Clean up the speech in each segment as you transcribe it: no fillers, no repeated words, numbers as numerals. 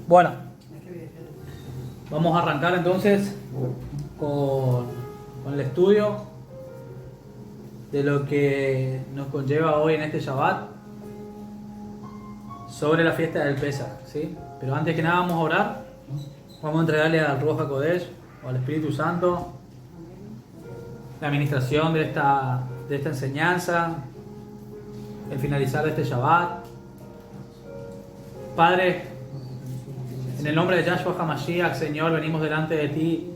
Bueno, vamos a arrancar entonces con el estudio de lo que nos conlleva hoy en este Shabbat sobre la fiesta del Pesaj, ¿sí? Pero antes que nada vamos a orar, vamos a entregarle al Ruach HaKodesh o al Espíritu Santo la administración de esta enseñanza, el finalizar de este Shabbat. Padre, en el nombre de Yahshua HaMashiach, Señor, venimos delante de ti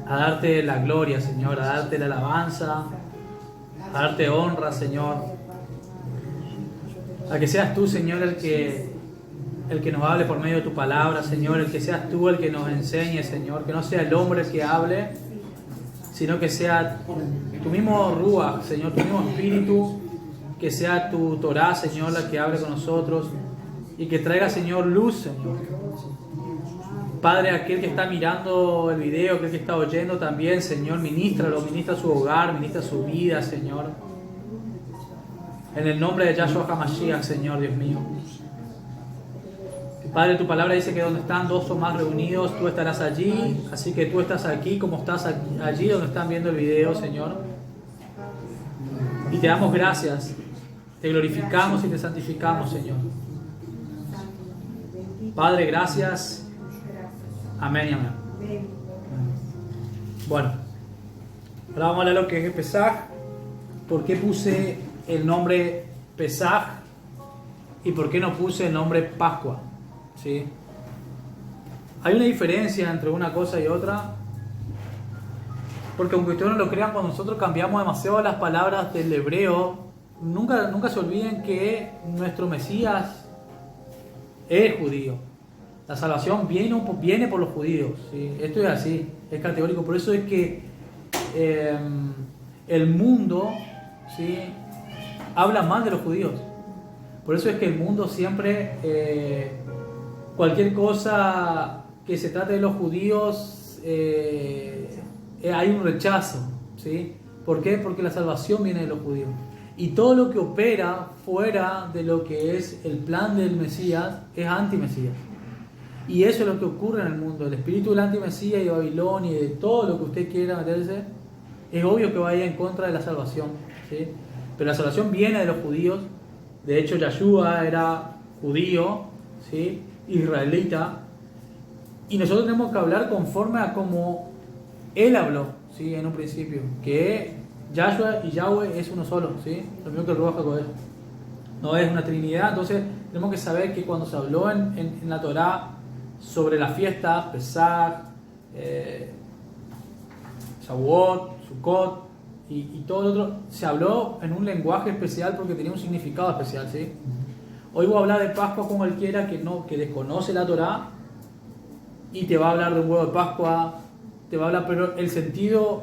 a darte la gloria, Señor, a darte la alabanza, a darte honra, Señor. A que seas tú, Señor, el que nos hable por medio de tu palabra, Señor, el que seas tú el que nos enseñe, Señor, que no sea el hombre el que hable, sino que sea tu mismo Ruach, Señor, tu mismo Espíritu, que sea tu Torah, Señor, la que hable con nosotros y que traiga, Señor, luz, Señor. Padre, aquel que está mirando el video, aquel que está oyendo también, Señor, ministralo, ministra su hogar, ministra su vida, Señor. En el nombre de Yahshua HaMashiach, Señor, Dios mío. Padre, tu palabra dice que donde están dos o más reunidos, tú estarás allí. Así que tú estás aquí como estás allí donde están viendo el video, Señor. Y te damos gracias, te glorificamos y te santificamos, Señor. Padre, gracias. Amén y amén. Bueno, ahora vamos a hablar de lo que es Pesaj. ¿Por qué puse el nombre Pesaj y por qué no puse el nombre Pascua? ¿Sí? Hay una diferencia entre una cosa y otra, porque aunque ustedes no lo crean, cuando nosotros cambiamos demasiado las palabras del hebreo, nunca se olviden que nuestro Mesías es judío. La salvación viene por los judíos, ¿sí? Esto es así, es categórico. Por eso es que el mundo, ¿sí?, habla mal de los judíos. Por eso es que el mundo siempre, cualquier cosa que se trate de los judíos, hay un rechazo, ¿sí? ¿Por qué? Porque la salvación viene de los judíos. Y todo lo que opera fuera de lo que es el plan del Mesías es anti-Mesías. Y eso es lo que ocurre en el mundo. El espíritu del anti-Mesías y de Babilonia y de todo lo que usted quiera meterse, es obvio que vaya en contra de la salvación, ¿sí? Pero la salvación viene de los judíos. De hecho, Yahshua era judío, ¿sí?, israelita. Y nosotros tenemos que hablar conforme a como él habló, ¿sí?, en un principio. Que Yahshua y Yahweh es uno solo, ¿sí? Lo mismo que el Ruach HaKodesh. No es una trinidad. Entonces tenemos que saber que cuando se habló en la Torá sobre las fiestas, Pesaj, Shavuot, Sukkot y todo lo otro, se habló en un lenguaje especial porque tenía un significado especial, ¿sí? Hoy voy a hablar de Pascua con cualquiera que desconoce la Torá y te va a hablar de un huevo de Pascua, te va a hablar, pero el sentido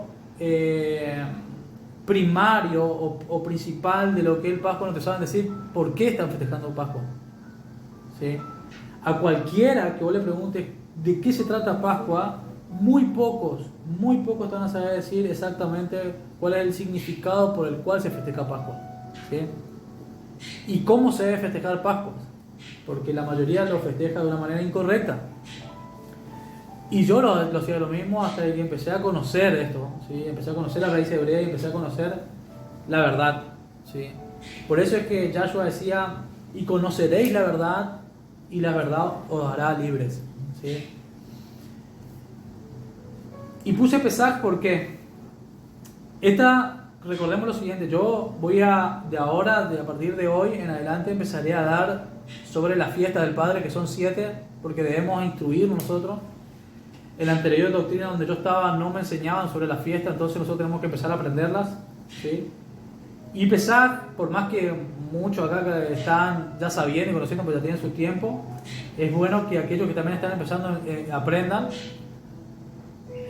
primario o principal de lo que es el Pascua no te saben decir por qué están festejando Pascua, ¿sí? A cualquiera que vos le preguntes de qué se trata Pascua, muy pocos te van a saber decir exactamente cuál es el significado por el cual se festeja Pascua, ¿sí? Y cómo se debe festejar Pascua, porque la mayoría lo festeja de una manera incorrecta. Y yo lo hacía lo mismo hasta que empecé a conocer esto, ¿sí? Empecé a conocer la raíz hebrea y empecé a conocer la verdad, ¿sí? Por eso es que Yahshua decía, y conoceréis la verdad, y la verdad os hará libres, ¿sí? Y puse Pesaj porque recordemos lo siguiente, yo voy a partir de hoy en adelante empezaré a dar sobre la fiesta del Padre, que son 7, porque debemos instruirnos nosotros. En la anterior doctrina donde yo estaba no me enseñaban sobre la fiesta, entonces nosotros tenemos que empezar a aprenderlas, ¿sí? Y Pesaj, por más que muchos acá que están ya sabiendo y conociendo, pues ya tienen su tiempo, es bueno que aquellos que también están empezando aprendan.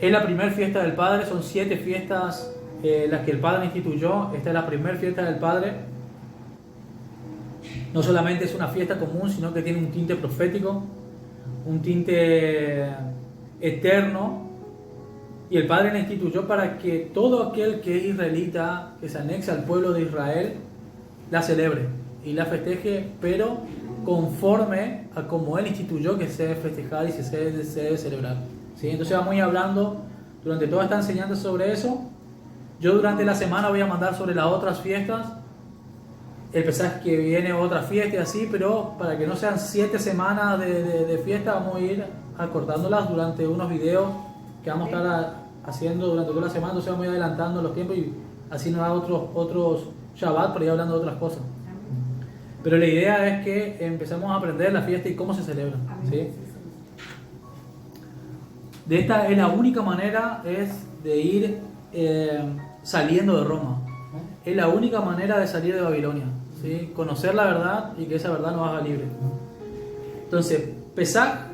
Es la primera fiesta del Padre, son 7 fiestas las que el Padre instituyó. Esta es la primera fiesta del Padre. No solamente es una fiesta común, sino que tiene un tinte profético, un tinte eterno. Y el Padre la instituyó para que todo aquel que es israelita, que se anexa al pueblo de Israel, la celebre y la festeje, pero conforme a como Él instituyó que se debe festejar y se debe celebrar. ¿Sí? Entonces vamos a ir hablando durante toda esta enseñanza sobre eso. Yo durante la semana voy a mandar sobre las otras fiestas. El Pesaj que viene otra fiesta y así, pero para que no sean 7 semanas de fiesta, vamos a ir acortándolas durante unos videos que vamos a estar haciendo durante toda la semana. Entonces vamos a ir adelantando los tiempos y así nos da otros Shabbat para ir hablando de otras cosas. Pero la idea es que empezamos a aprender la fiesta y cómo se celebra. ¿Sí? De esta es la única manera es de ir saliendo de Roma. Es la única manera de salir de Babilonia. ¿Sí? Conocer la verdad y que esa verdad nos haga libre. Entonces, Pesaj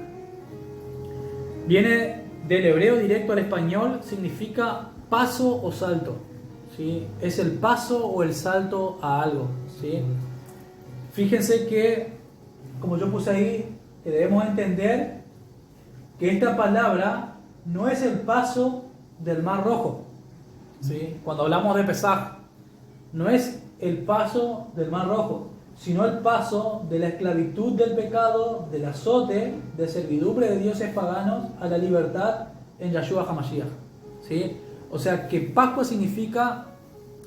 viene del hebreo directo al español, significa paso o salto. ¿Sí? Es el paso o el salto a algo. ¿Sí? Fíjense que, como yo puse ahí, que debemos entender que esta palabra no es el paso del Mar Rojo. ¿Sí? Cuando hablamos de Pesaj, no es el paso del Mar Rojo, sino el paso de la esclavitud del pecado, del azote, de servidumbre de dioses paganos a la libertad en Yahshua HaMashiach. ¿Sí? O sea que Pascua significa,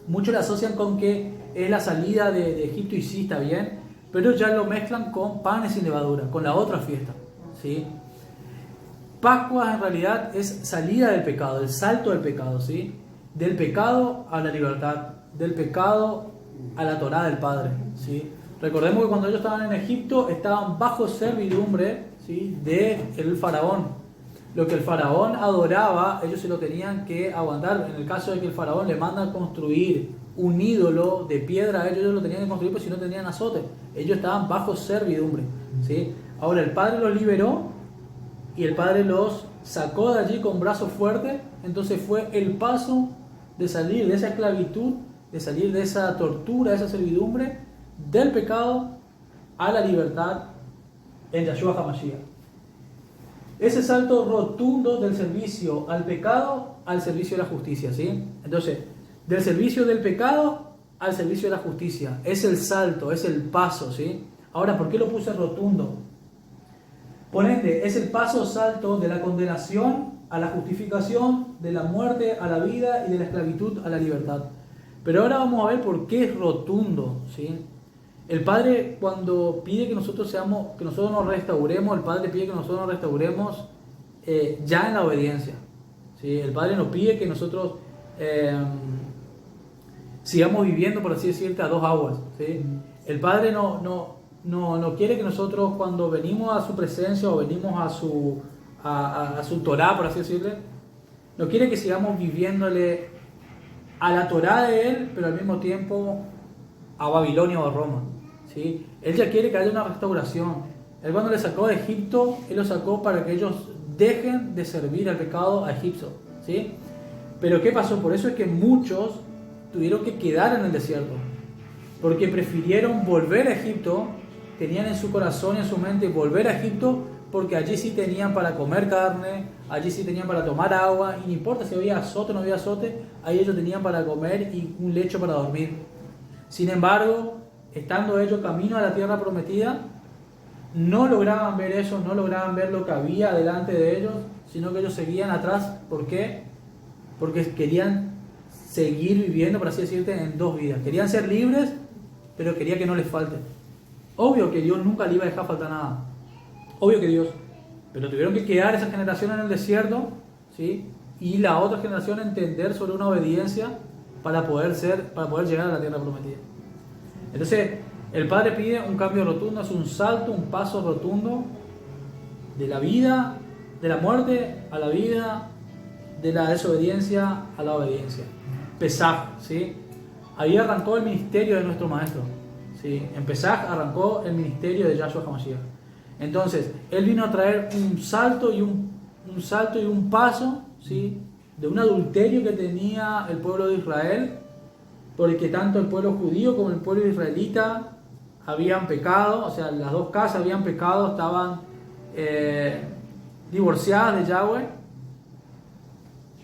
muchos la asocian con que es la salida de Egipto y sí está bien, pero ya lo mezclan con panes sin levadura, con la otra fiesta. ¿Sí? Pascua en realidad es salida del pecado, el salto del pecado, ¿sí? Del pecado a la libertad, del pecado a la Torá del Padre, ¿sí? Recordemos que cuando ellos estaban en Egipto estaban bajo servidumbre, ¿sí? del faraón. Lo que el faraón adoraba, ellos se lo tenían que aguantar. En el caso de que el faraón le manda a construir un ídolo de piedra, ellos lo tenían que construir porque si no tenían azote. Ellos estaban bajo servidumbre, ¿sí? Ahora el Padre los liberó y el Padre los sacó de allí con brazo fuerte. Entonces fue el paso de salir de esa esclavitud, de salir de esa tortura, de esa servidumbre, del pecado a la libertad en Yahshua HaMashiach. Ese salto rotundo del servicio al pecado al servicio de la justicia, ¿sí? Entonces, del servicio del pecado al servicio de la justicia. Es el salto, es el paso, ¿sí? Ahora, ¿por qué lo puse rotundo? Por ende, es el paso o salto de la condenación a la justificación, de la muerte a la vida y de la esclavitud a la libertad. Pero ahora vamos a ver por qué es rotundo, ¿sí? El Padre, cuando pide que nosotros nos restauremos, el Padre pide que nosotros nos restauremos ya en la obediencia, ¿sí? El Padre nos pide que nosotros sigamos viviendo, por así decirte, a dos aguas, ¿sí? El Padre no quiere que nosotros, cuando venimos a su presencia o venimos a su Torá, por así decirle, no quiere que sigamos viviéndole a la Torá de Él, pero al mismo tiempo a Babilonia o a Roma, ¿sí? Él ya quiere que haya una restauración. Él, cuando le sacó de Egipto, Él lo sacó para que ellos dejen de servir al pecado a Egipto, ¿sí? Pero ¿qué pasó? Por eso es que muchos tuvieron que quedar en el desierto, porque prefirieron volver a Egipto. Tenían en su corazón y en su mente volver a Egipto, porque allí sí tenían para comer carne, allí sí tenían para tomar agua, y no importa si había azote o no había azote, ahí ellos tenían para comer y un lecho para dormir. Sin embargo, estando ellos camino a la tierra prometida, no lograban ver eso, no lograban ver lo que había delante de ellos, sino que ellos seguían atrás. ¿Por qué? Porque querían seguir viviendo, por así decirte, en dos vidas. Querían ser libres, pero quería que no les falte. Obvio que Dios nunca le iba a dejar faltar nada. Obvio que Dios. Pero tuvieron que quedar esa generación en el desierto, ¿sí? Y la otra generación entender sobre una obediencia para poder llegar a la tierra prometida. Entonces, el Padre pide un cambio rotundo, es un salto, un paso rotundo de la vida, de la muerte a la vida, de la desobediencia a la obediencia. Pesaj, ¿sí? Ahí arrancó el ministerio de nuestro Maestro. ¿Sí? En Pesaj arrancó el ministerio de Yahshua HaMashiach. Entonces, Él vino a traer un salto y un paso, ¿sí? De un adulterio que tenía el pueblo de Israel, porque tanto el pueblo judío como el pueblo israelita habían pecado, o sea, las dos casas habían pecado, estaban divorciadas de Yahweh,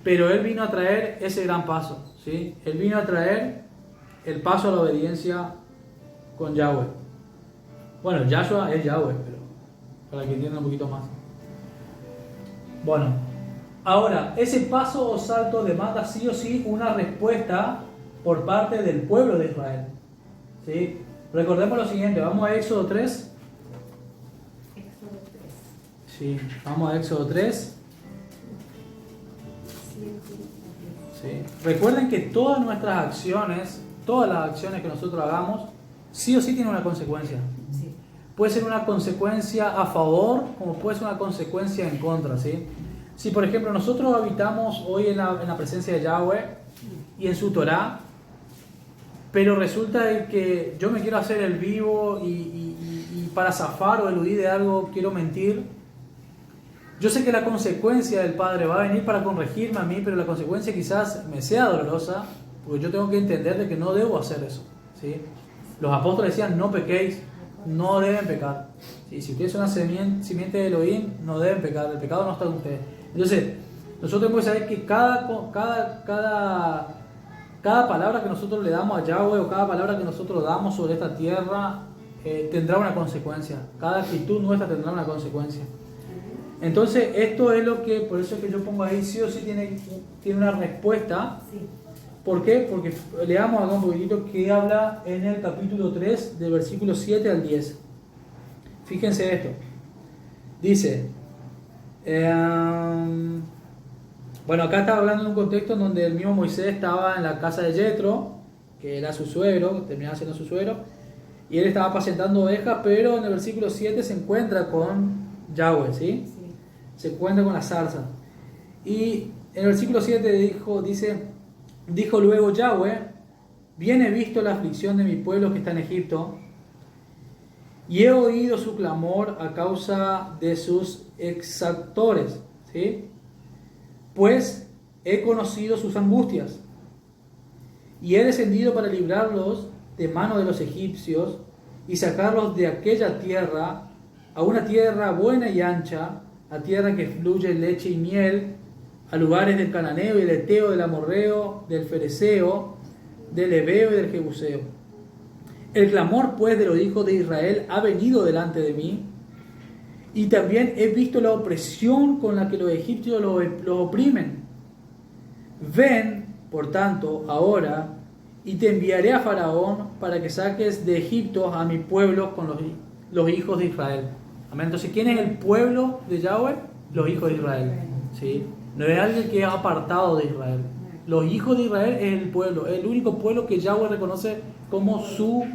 pero Él vino a traer ese gran paso, ¿sí? Él vino a traer el paso a la obediencia con Yahweh. Bueno, Yahshua es Yahweh, pero para que entiendan un poquito más. Bueno, ahora, ese paso o salto demanda sí o sí una respuesta por parte del pueblo de Israel. ¿Sí? Recordemos lo siguiente, vamos a Éxodo 3. Éxodo 3. Sí, vamos a Éxodo 3. Sí. Recuerden que todas nuestras acciones, todas las acciones que nosotros hagamos, sí o sí tienen una consecuencia. Sí. Puede ser una consecuencia a favor, como puede ser una consecuencia en contra, ¿sí? Si por ejemplo nosotros habitamos hoy en la presencia de Yahweh y en su Torah, pero resulta de que yo me quiero hacer el vivo y para zafar o eludir de algo quiero mentir, yo sé que la consecuencia del Padre va a venir para corregirme a mí, pero la consecuencia quizás me sea dolorosa, porque yo tengo que entender de que no debo hacer eso, ¿sí? Los apóstoles decían, no pequéis, no deben pecar. ¿Sí? Si ustedes son una simiente de Elohim, no deben pecar, el pecado no está en ustedes. Entonces, nosotros tenemos que saber que cada palabra que nosotros le damos a Yahweh o cada palabra que nosotros damos sobre esta tierra tendrá una consecuencia. Cada actitud nuestra tendrá una consecuencia. Entonces, esto es lo que, por eso es que yo pongo ahí, sí o sí tiene una respuesta. Sí. ¿Por qué? Porque leamos acá un poquitito que habla en el capítulo 3, del versículo 7 al 10. Fíjense esto. Dice, bueno, acá está hablando en un contexto en donde el mismo Moisés estaba en la casa de Yetro, que era su suegro, terminaba siendo su suegro, y él estaba apacentando ovejas, pero en el versículo 7 se encuentra con Yahweh, ¿sí? Sí. Se encuentra con la zarza. Y en el versículo 7 dijo luego Yahweh, bien he visto la aflicción de mi pueblo que está en Egipto, y he oído su clamor a causa de sus exactores, ¿sí? Pues he conocido sus angustias, y he descendido para librarlos de mano de los egipcios, y sacarlos de aquella tierra, a una tierra buena y ancha, a tierra que fluye leche y miel, a lugares del cananeo y del eteo, del amorreo, del fereceo, del heveo y del jebuseo. El clamor pues de los hijos de Israel ha venido delante de mí, y también he visto la opresión con la que los egipcios los oprimen. Ven, por tanto, ahora, y te enviaré a Faraón para que saques de Egipto a mi pueblo con los hijos de Israel. Amén. Entonces, ¿quién es el pueblo de Yahweh? Los hijos de Israel. ¿Sí? No es alguien que es apartado de Israel. Los hijos de Israel es el pueblo, es el único pueblo que Yahweh reconoce como su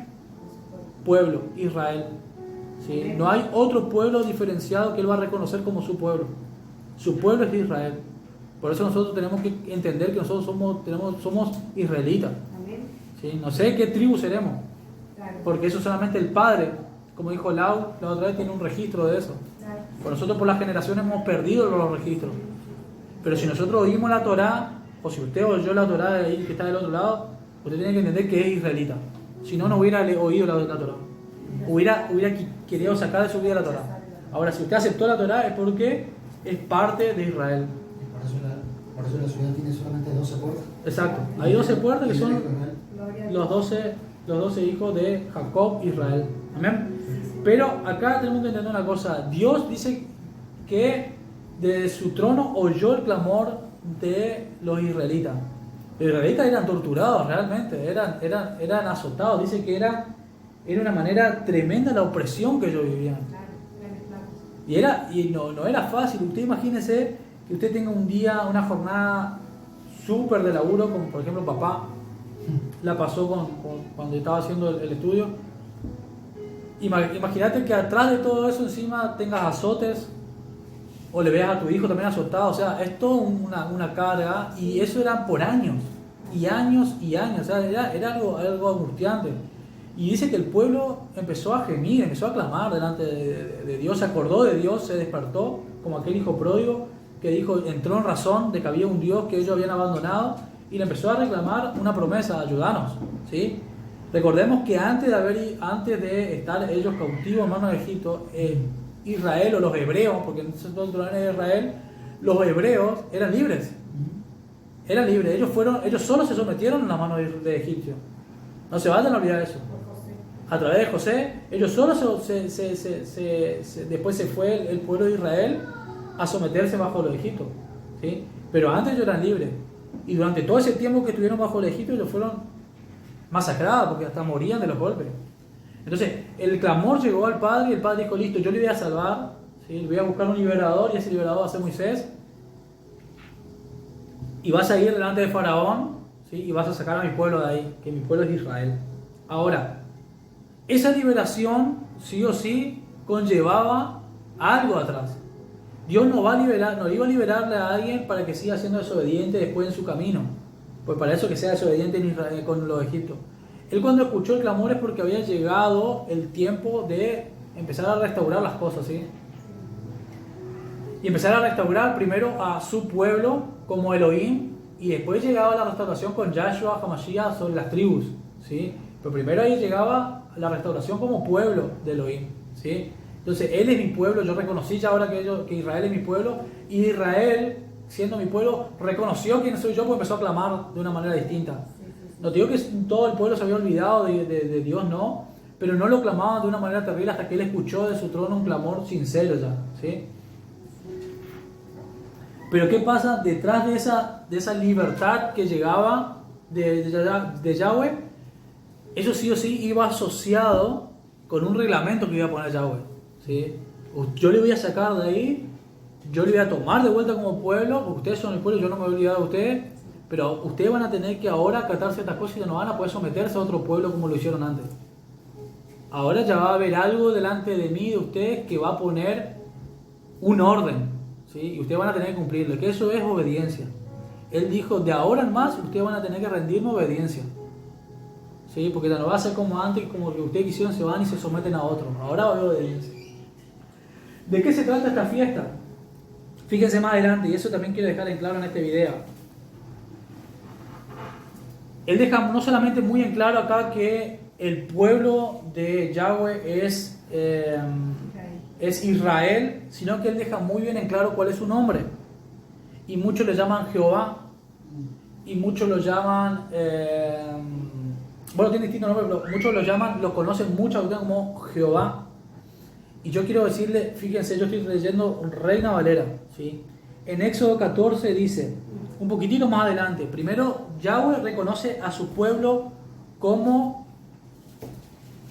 pueblo, Israel. ¿Sí? No hay otro pueblo diferenciado que él va a reconocer como su pueblo. Su pueblo es Israel. Por eso nosotros tenemos que entender que nosotros somos israelitas. Amén. ¿Sí? No sé qué tribu seremos, Claro. porque eso solamente el Padre, como dijo Lau la otra vez, tiene un registro de eso. Claro. Por nosotros por las generaciones hemos perdido los registros. Pero si nosotros oímos la Torá, o si usted oyó la Torá de ahí que está del otro lado, usted tiene que entender que es israelita. Si no, no hubiera oído la Torá. Hubiera querido sacar de su vida la Torá. Ahora, si usted aceptó la Torá es porque es parte de Israel. Y por eso la ciudad tiene solamente 12 puertas. Exacto. Hay 12 puertas que son Gloria a Dios. los 12 hijos de Jacob, Israel. Amén. Pero acá tenemos que entender una cosa. Dios dice que desde su trono oyó el clamor de los israelitas. Los israelitas eran torturados realmente, eran azotados. Dice que era una manera tremenda la opresión que ellos vivían. Claro, eran esclavos. Y no era fácil. Usted imagínese que usted tenga un día, una jornada súper de laburo, como por ejemplo papá la pasó cuando estaba haciendo el estudio. Imagínate que atrás de todo eso encima tengas azotes, o le veas a tu hijo también azotado. O sea, es toda una carga, y eso era por años, y años y años. O sea, era algo angustiante. Y dice que el pueblo empezó a gemir, empezó a clamar delante de Dios, se acordó de Dios, se despertó, como aquel hijo pródigo que dijo, entró en razón de que había un Dios que ellos habían abandonado, y le empezó a reclamar una promesa: ayudanos, ¿sí? Recordemos que antes de estar ellos cautivos en manos de Egipto, Israel, o los hebreos, porque en ese entonces no era Israel, los hebreos eran libres. Eran libres, ellos solo se sometieron a las manos de egipcios. No se vayan a olvidar eso. Por José. a través de José, ellos solo después se fue el pueblo de Israel a someterse bajo los Egipto, ¿sí? Pero antes ellos eran libres. Y durante todo ese tiempo que estuvieron bajo el Egipto, ellos fueron masacrados porque hasta morían de los golpes. Entonces, el clamor llegó al Padre y el Padre dijo, listo, yo le voy a salvar, ¿sí? Voy a buscar un liberador y ese liberador va a ser Moisés. Y vas a ir delante de Faraón, ¿sí? Y vas a sacar a mi pueblo de ahí, que mi pueblo es Israel. Ahora, esa liberación, sí o sí, conllevaba algo atrás. Dios no iba a liberarle a alguien para que siga siendo desobediente después en su camino. Pues para eso que sea desobediente en Israel, con los egipcios. Él cuando escuchó el clamor es porque había llegado el tiempo de empezar a restaurar las cosas, ¿sí? Y empezar a restaurar primero a su pueblo como Elohim, y después llegaba la restauración con Yahshua HaMashiach sobre las tribus, ¿sí? Pero primero ahí llegaba la restauración como pueblo de Elohim, ¿sí? Entonces, Él es mi pueblo, yo reconocí ya ahora que Israel es mi pueblo, y Israel, siendo mi pueblo, reconoció quién soy yo porque empezó a clamar de una manera distinta. No te digo que todo el pueblo se había olvidado de Dios, no, pero no lo clamaban de una manera terrible hasta que Él escuchó de su trono un clamor sincero ya, ¿sí? Pero ¿qué pasa detrás de esa libertad que llegaba de Yahweh? Eso sí o sí iba asociado con un reglamento que iba a poner Yahweh, ¿sí? Yo le voy a sacar de ahí, yo le voy a tomar de vuelta como pueblo, porque ustedes son el pueblo, yo no me voy a olvidar de ustedes, pero ustedes van a tener que ahora acatar ciertas cosas y no van a poder someterse a otro pueblo como lo hicieron antes. Ahora ya va a haber algo delante de mí, de ustedes, que va a poner un orden, ¿sí? Y ustedes van a tener que cumplirlo, que eso es obediencia. Él dijo, de ahora en más, ustedes van a tener que rendirme obediencia. ¿Sí? Porque ya no va a ser como antes, como que ustedes quisieron, se van y se someten a otro. Ahora va a haber obediencia. ¿De qué se trata esta fiesta? Fíjense más adelante, y eso también quiero dejar en claro en este video. Él deja no solamente muy en claro acá que el pueblo de Yahweh es Israel, sino que él deja muy bien en claro cuál es su nombre. Y muchos le llaman Jehová, y muchos lo llaman... bueno, tiene distintos nombres, pero muchos lo conocen mucho como Jehová. Y yo quiero decirle, fíjense, yo estoy leyendo Reina Valera, ¿sí? En Éxodo 14 dice, un poquitito más adelante, primero Yahweh reconoce a su pueblo como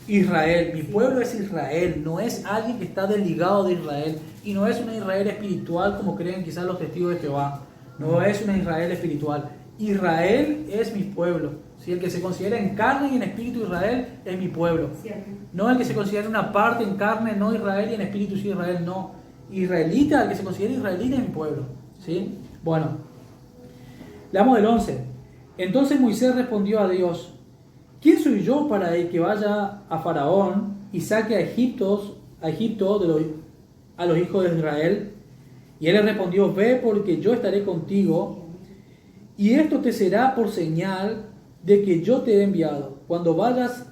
Israel. Mi pueblo es Israel, no es alguien que está desligado de Israel. Y no es una Israel espiritual como creen quizás los testigos de Jehová. No es una Israel espiritual. Israel es mi pueblo. ¿Sí? El que se considera en carne y en espíritu Israel es mi pueblo. No el que se considera una parte en carne, no Israel, y en espíritu sí Israel, no. Israelita, el que se considera israelita es mi pueblo. ¿Sí? Bueno, leamos el 11. Entonces Moisés respondió a Dios, ¿quién soy yo para que vaya a Faraón y saque a Egipto a los hijos de Israel? Y él le respondió, ve porque yo estaré contigo, y esto te será por señal de que yo te he enviado. Cuando hayas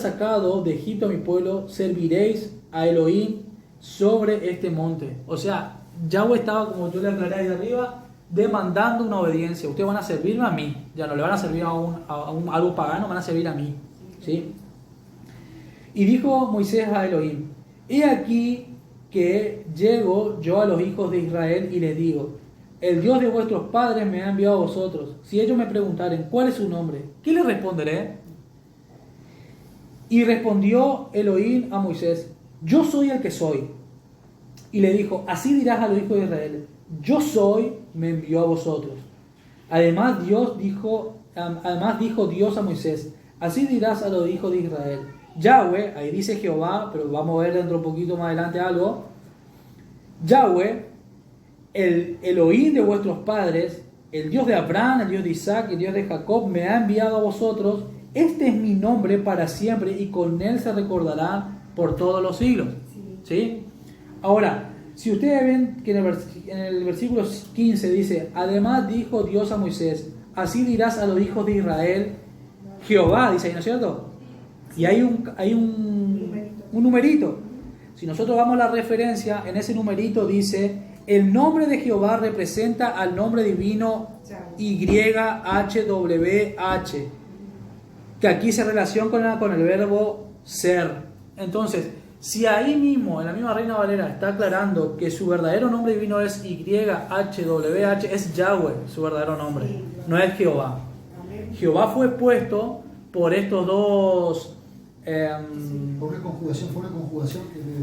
sacado de Egipto a mi pueblo, serviréis a Elohim sobre este monte. O sea, Yahweh estaba, como yo le aclaré ahí de arriba, demandando una obediencia. Ustedes van a servirme a mí, ya no le van a servir a algo pagano, van a servir a mí, ¿sí? Y dijo Moisés a Elohim, he aquí que llego yo a los hijos de Israel y les digo, el Dios de vuestros padres me ha enviado a vosotros. Si ellos me preguntaren, ¿cuál es su nombre? ¿Qué les responderé? Y respondió Elohim a Moisés, yo soy el que soy. Y le dijo, así dirás a los hijos de Israel, yo soy, me envió a vosotros. Además dijo Dios a Moisés, así dirás a los hijos de Israel. Yahweh, ahí dice Jehová, pero vamos a ver dentro un poquito más adelante algo. Yahweh, el Elohim de vuestros padres, el Dios de Abraham, el Dios de Isaac, el Dios de Jacob, me ha enviado a vosotros. Este es mi nombre para siempre y con él se recordará por todos los siglos. ¿Sí? Ahora, si ustedes ven que en el versículo 15 dice, además dijo Dios a Moisés, así dirás a los hijos de Israel, Jehová, dice ahí, ¿no es cierto? Y hay un numerito. Si nosotros damos la referencia, en ese numerito dice, el nombre de Jehová representa al nombre divino YHWH, que aquí se relaciona con el verbo ser. Entonces, si ahí mismo, en la misma Reina Valera, está aclarando que su verdadero nombre divino es YHWH, es Yahweh, su verdadero nombre, no es Jehová. Jehová fue puesto por estos dos... Fue una conjugación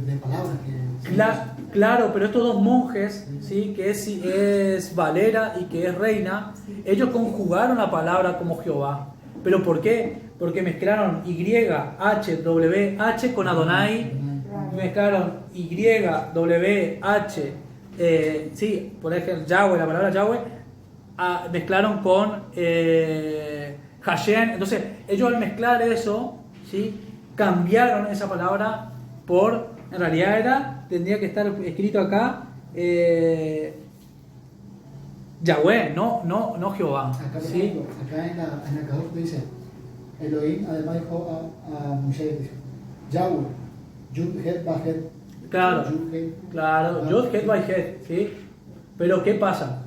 de palabras que... Claro, pero estos dos monjes, ¿sí? Que es Valera y que es Reina, ellos conjugaron la palabra como Jehová. ¿Pero por qué? Porque mezclaron YHWH con Adonai, mezclaron YWH, sí, por ejemplo, Yahweh, la palabra Yahweh, mezclaron con Hashem. Entonces, ellos al mezclar eso, ¿sí? Cambiaron esa palabra por, en realidad tendría que estar escrito acá, Yahweh, no Jehová. Acá, ¿sí? acá en la Kadosh dice, Elohim además dijo a Moisés, dice, Yahweh, Yud Het Ba Het. Claro, Yud Het Ba Het, ¿sí? Pero ¿qué pasa?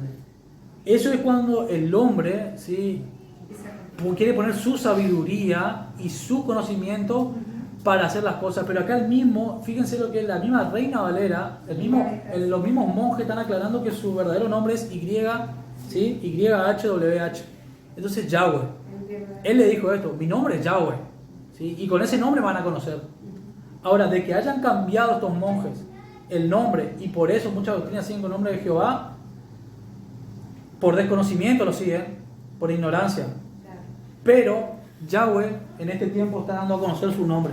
Eso es cuando el hombre, ¿sí? Quiere poner su sabiduría y su conocimiento para hacer las cosas, pero acá el mismo, fíjense lo que es la misma Reina Valera, los mismos monjes están aclarando que su verdadero nombre es ¿sí? YHWH. Entonces Yahweh, él le dijo esto, mi nombre es Yahweh, ¿sí? Y con ese nombre van a conocer. Ahora, de que hayan cambiado estos monjes el nombre, y por eso muchas doctrinas siguen con el nombre de Jehová, por desconocimiento lo siguen, por ignorancia. Pero Yahweh en este tiempo está dando a conocer su nombre.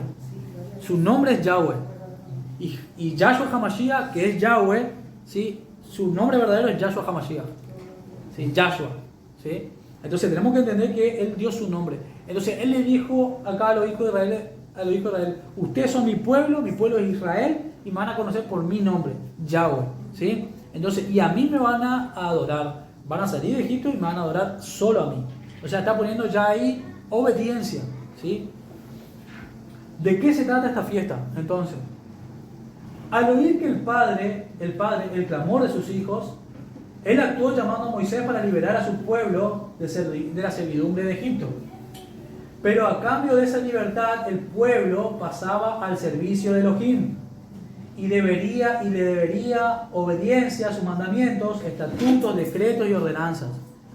Su nombre es Yahweh. Y Yahshua HaMashiach, que es Yahweh, ¿sí? Su nombre verdadero es Yahshua HaMashiach. ¿Sí? Yahshua. ¿Sí? Entonces tenemos que entender que Él dio su nombre. Entonces Él le dijo acá a los hijos de Israel, ustedes son mi pueblo es Israel, y me van a conocer por mi nombre, Yahweh. ¿Sí? Entonces, y a mí me van a adorar. Van a salir de Egipto y me van a adorar solo a mí. O sea, está poniendo ya ahí obediencia, ¿sí? ¿De qué se trata esta fiesta? Entonces, al oír que el padre, el clamor de sus hijos, él actuó llamando a Moisés para liberar a su pueblo de la servidumbre de Egipto. Pero a cambio de esa libertad, el pueblo pasaba al servicio de Elohim y le debería obediencia a sus mandamientos, estatutos, decretos y ordenanzas.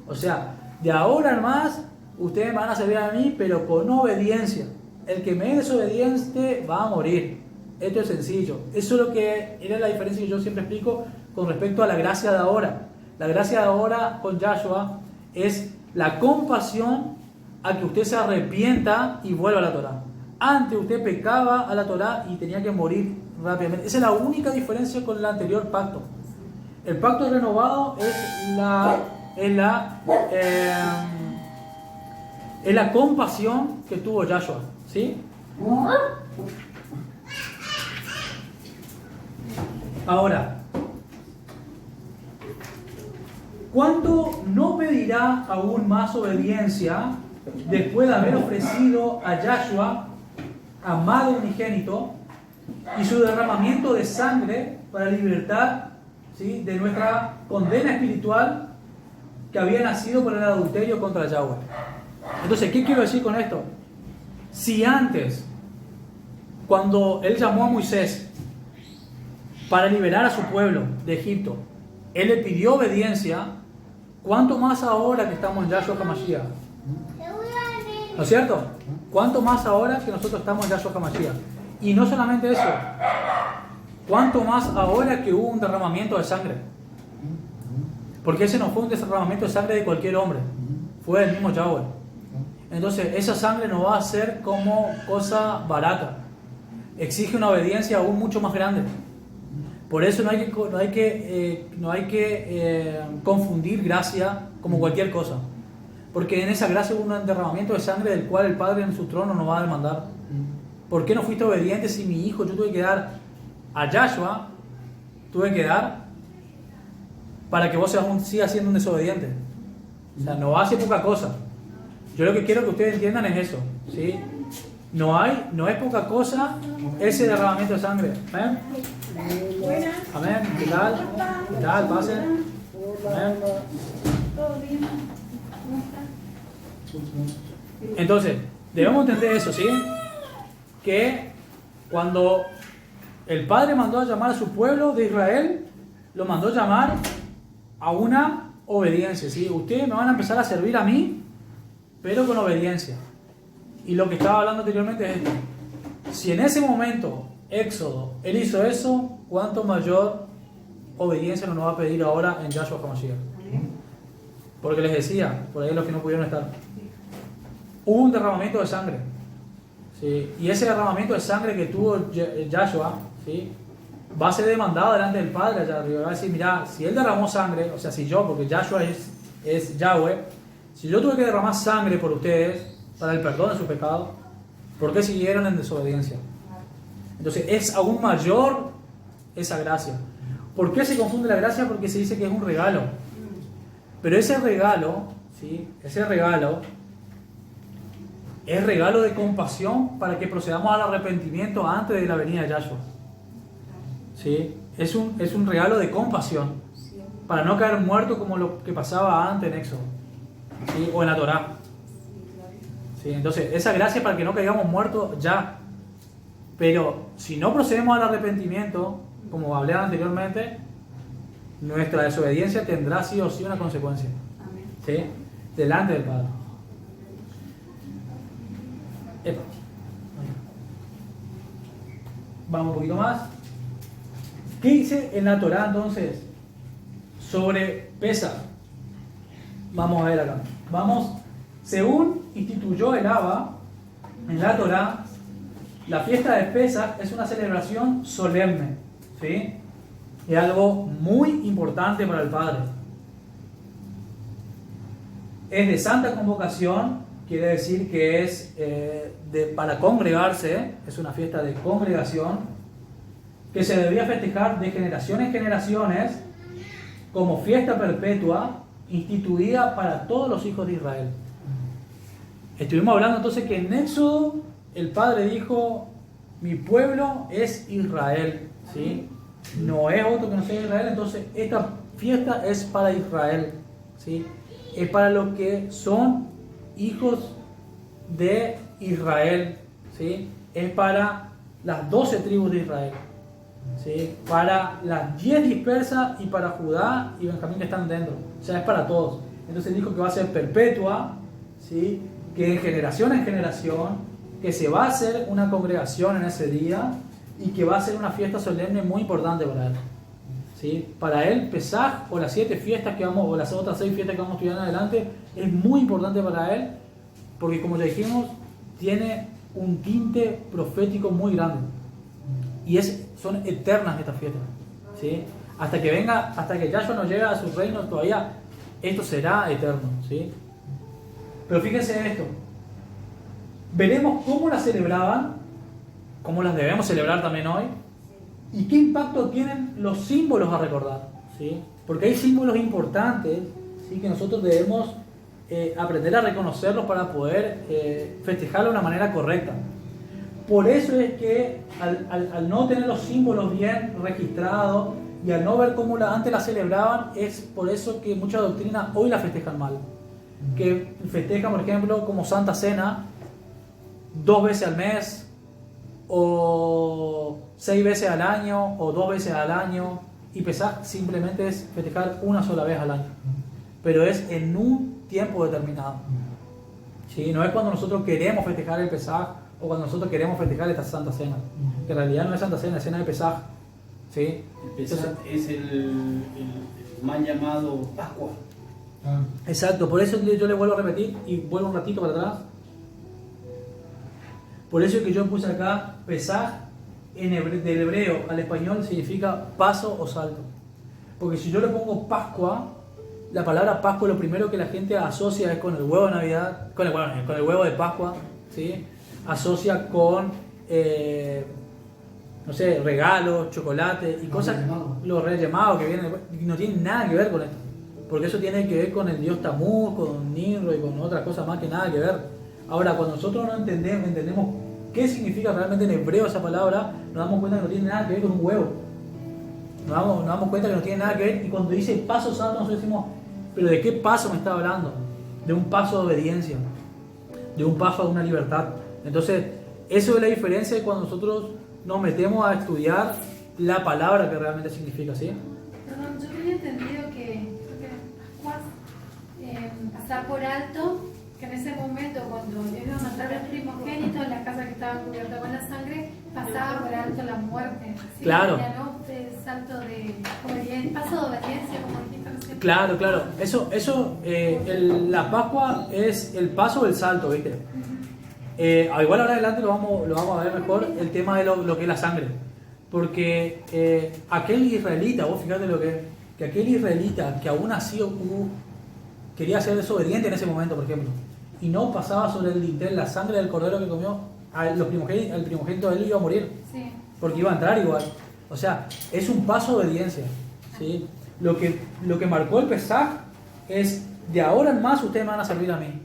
O sea, de ahora en más, ustedes van a servir a mí, pero con obediencia. El que me es desobediente va a morir. Esto es sencillo. Eso es lo que era la diferencia que yo siempre explico con respecto a la gracia de ahora. La gracia de ahora con Yahshua es la compasión a que usted se arrepienta y vuelva a la Torá. Antes usted pecaba a la Torá y tenía que morir rápidamente. Esa es la única diferencia con el anterior pacto. El pacto renovado es la compasión que tuvo Yahshua, ¿sí? Ahora, ¿cuánto no pedirá aún más obediencia después de haber ofrecido a Yahshua, amado unigénito, y su derramamiento de sangre para libertad, ¿sí? De nuestra condena espiritual que había nacido por el adulterio contra Yahweh? Entonces, ¿qué quiero decir con esto? Si antes, cuando él llamó a Moisés para liberar a su pueblo de Egipto, él le pidió obediencia, ¿cuánto más ahora que estamos en Yahshua HaMashiach? ¿No es cierto? ¿Cuánto más ahora que nosotros estamos en Yahshua HaMashiach? Y no solamente eso, ¿cuánto más ahora que hubo un derramamiento de sangre? Porque ese no fue un derramamiento de sangre de cualquier hombre, fue el mismo Yahweh. Entonces, esa sangre no va a ser como cosa barata. Exige una obediencia aún mucho más grande. Por eso no hay que confundir gracia como cualquier cosa. Porque en esa gracia hubo un derramamiento de sangre del cual el Padre en su trono nos va a demandar. ¿Por qué no fuiste obediente si mi hijo, yo tuve que dar a Yahshua, para que vos sigas siendo un desobediente? O sea, no hace poca cosa. Yo lo que quiero que ustedes entiendan es eso, ¿sí? No es poca cosa ese derramamiento de sangre. ¿Amén? Buenas. Amén. ¿Qué tal? ¿Qué tal? Pasen. Amén. ¿Todo bien? ¿Cómo estás? Entonces, debemos entender eso, ¿sí? que cuando el Padre mandó a llamar a su pueblo de Israel, lo mandó a llamar a una obediencia, ¿sí? Ustedes me van a empezar a servir a mí, pero con obediencia. Y lo que estaba hablando anteriormente es esto. Si en ese momento, Éxodo, él hizo eso, ¿cuánto mayor obediencia nos va a pedir ahora en Yahshua HaMashiach? Porque les decía, por ahí los que no pudieron estar, hubo un derramamiento de sangre, ¿sí? Y ese derramamiento de sangre que tuvo Yahshua, ¿sí?, va a ser demandado delante del Padre allá arriba. Va a decir, mira, si él derramó sangre, o sea, si yo, porque Yahshua es Yahweh, si yo tuve que derramar sangre por ustedes para el perdón de sus pecados, ¿por qué siguieron en desobediencia? Entonces es aún mayor esa gracia. ¿Por qué se confunde la gracia? Porque se dice que es un regalo. Pero ese regalo, ¿sí?, ese regalo es regalo de compasión para que procedamos al arrepentimiento antes de la venida de Yahshua. ¿Sí? Es un regalo de compasión para no caer muerto como lo que pasaba antes en Éxodo, ¿sí?, o en la Torá. ¿Sí? Entonces, esa gracia para que no caigamos muertos ya. Pero si no procedemos al arrepentimiento, como hablé anteriormente, nuestra desobediencia tendrá sí o sí una consecuencia. ¿Sí? Delante del Padre. Epa. Vamos un poquito más. ¿Qué dice en la Torá entonces sobre Pesach? Vamos a ver acá. Según instituyó el Abba en la Torá, la fiesta de Pesach es una celebración solemne, ¿sí? Es algo muy importante para el Padre. Es de santa convocación, quiere decir que es para congregarse, es una fiesta de congregación, que se debía festejar de generación en generaciones como fiesta perpetua instituida para todos los hijos de Israel. Estuvimos hablando entonces que en Éxodo el Padre dijo, mi pueblo es Israel, ¿sí? No es otro que no sea Israel, entonces esta fiesta es para Israel, ¿sí? Es para los que son hijos de Israel, ¿sí? Es para las 12 tribus de Israel, ¿sí? Para las 10 dispersas y para Judá y Benjamín que están dentro, o sea, es para todos. Entonces dijo que va a ser perpetua, ¿sí?, que de generación en generación, que se va a hacer una congregación en ese día y que va a ser una fiesta solemne muy importante para él, ¿sí? Para él, Pesaj o las 7 fiestas que vamos, o las otras 6 fiestas que vamos a estudiar en adelante, es muy importante para él, porque como ya dijimos, tiene un tinte profético muy grande. Y son eternas estas fiestas, ¿sí? Hasta que Yahshua no llegue a su reino, todavía esto será eterno, ¿sí? Pero fíjense esto. Veremos cómo las celebraban, cómo las debemos celebrar también hoy, y qué impacto tienen los símbolos a recordar, ¿sí? Porque hay símbolos importantes, ¿sí?, que nosotros debemos aprender a reconocerlos para poder festejarlo de una manera correcta. Por eso es que al no tener los símbolos bien registrados y al no ver cómo antes la celebraban, es por eso que muchas doctrinas hoy la festejan mal. Que festejan, por ejemplo, como Santa Cena 2 veces al mes, o 6 veces al año, o 2 veces al año, y Pesaj simplemente es festejar una sola vez al año, pero es en un tiempo determinado, ¿sí? No es cuando nosotros queremos festejar el Pesaj o cuando nosotros queremos festejar esta Santa Cena, que en realidad no es Santa Cena, es Cena de Pesaj, ¿sí? El Pesaj es el mal llamado Pascua. Exacto, por eso yo le vuelvo a repetir y vuelvo un ratito para atrás. Por eso es que yo puse acá Pesaj del hebreo al español significa paso o salto. Porque si yo le pongo Pascua, la palabra Pascua lo primero que la gente asocia es con el huevo de Navidad, con el huevo de Pascua, ¿sí? Asocia con no sé, regalos, chocolate y cosas, los Reyes Magos que vienen, no tienen nada que ver con esto. Porque eso tiene que ver con el dios Tamuz, con Nimrod y con otras cosas más que nada que ver. Ahora, cuando nosotros no entendemos qué significa realmente en hebreo esa palabra, nos damos cuenta que no tiene nada que ver con un huevo. Nos damos cuenta que no tiene nada que ver, y cuando dice paso santo, nosotros decimos, ¿pero de qué paso me está hablando? De un paso de obediencia, de un paso a una libertad. Entonces, Eso es la diferencia de cuando nosotros nos metemos a estudiar la palabra que realmente significa, ¿sí? Perdón, yo tenía entendido que Pascuas, pasar por alto, que en ese momento cuando iban a matar al primogénito en la casa que estaba cubierta con la sangre, pasaba por alto la muerte. ¿Sí? Claro. Ya no salto de obediencia, paso de obediencia, como dijiste recién. Claro, claro. La Pascua es el paso o el salto, ¿viste? Igual ahora adelante lo vamos a ver mejor, el tema de lo que es la sangre. Porque aquel israelita, vos fíjate que aquel israelita que aún así quería ser desobediente en ese momento, por ejemplo, y no pasaba sobre el dintel la sangre del cordero que comió, el primogénito de él iba a morir, Sí. porque iba a entrar igual. O sea, es un paso de obediencia, ¿sí? Lo que marcó el Pesaj es, de ahora en más ustedes me van a servir a mí.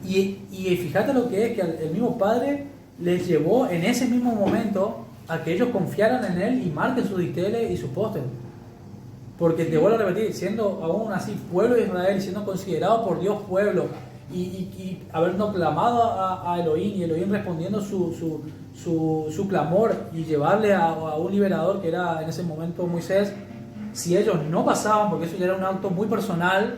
Y fíjate lo que es, que el mismo Padre les llevó en ese mismo momento a que ellos confiaran en Él y marquen sus dinteles y sus postes. Porque te vuelvo a repetir, siendo aún así pueblo de Israel, siendo considerado por Dios pueblo, y habiendo clamado a Elohim, y Elohim respondiendo su clamor, y llevarle a un liberador que era en ese momento Moisés, si ellos no pasaban, porque eso ya era un acto muy personal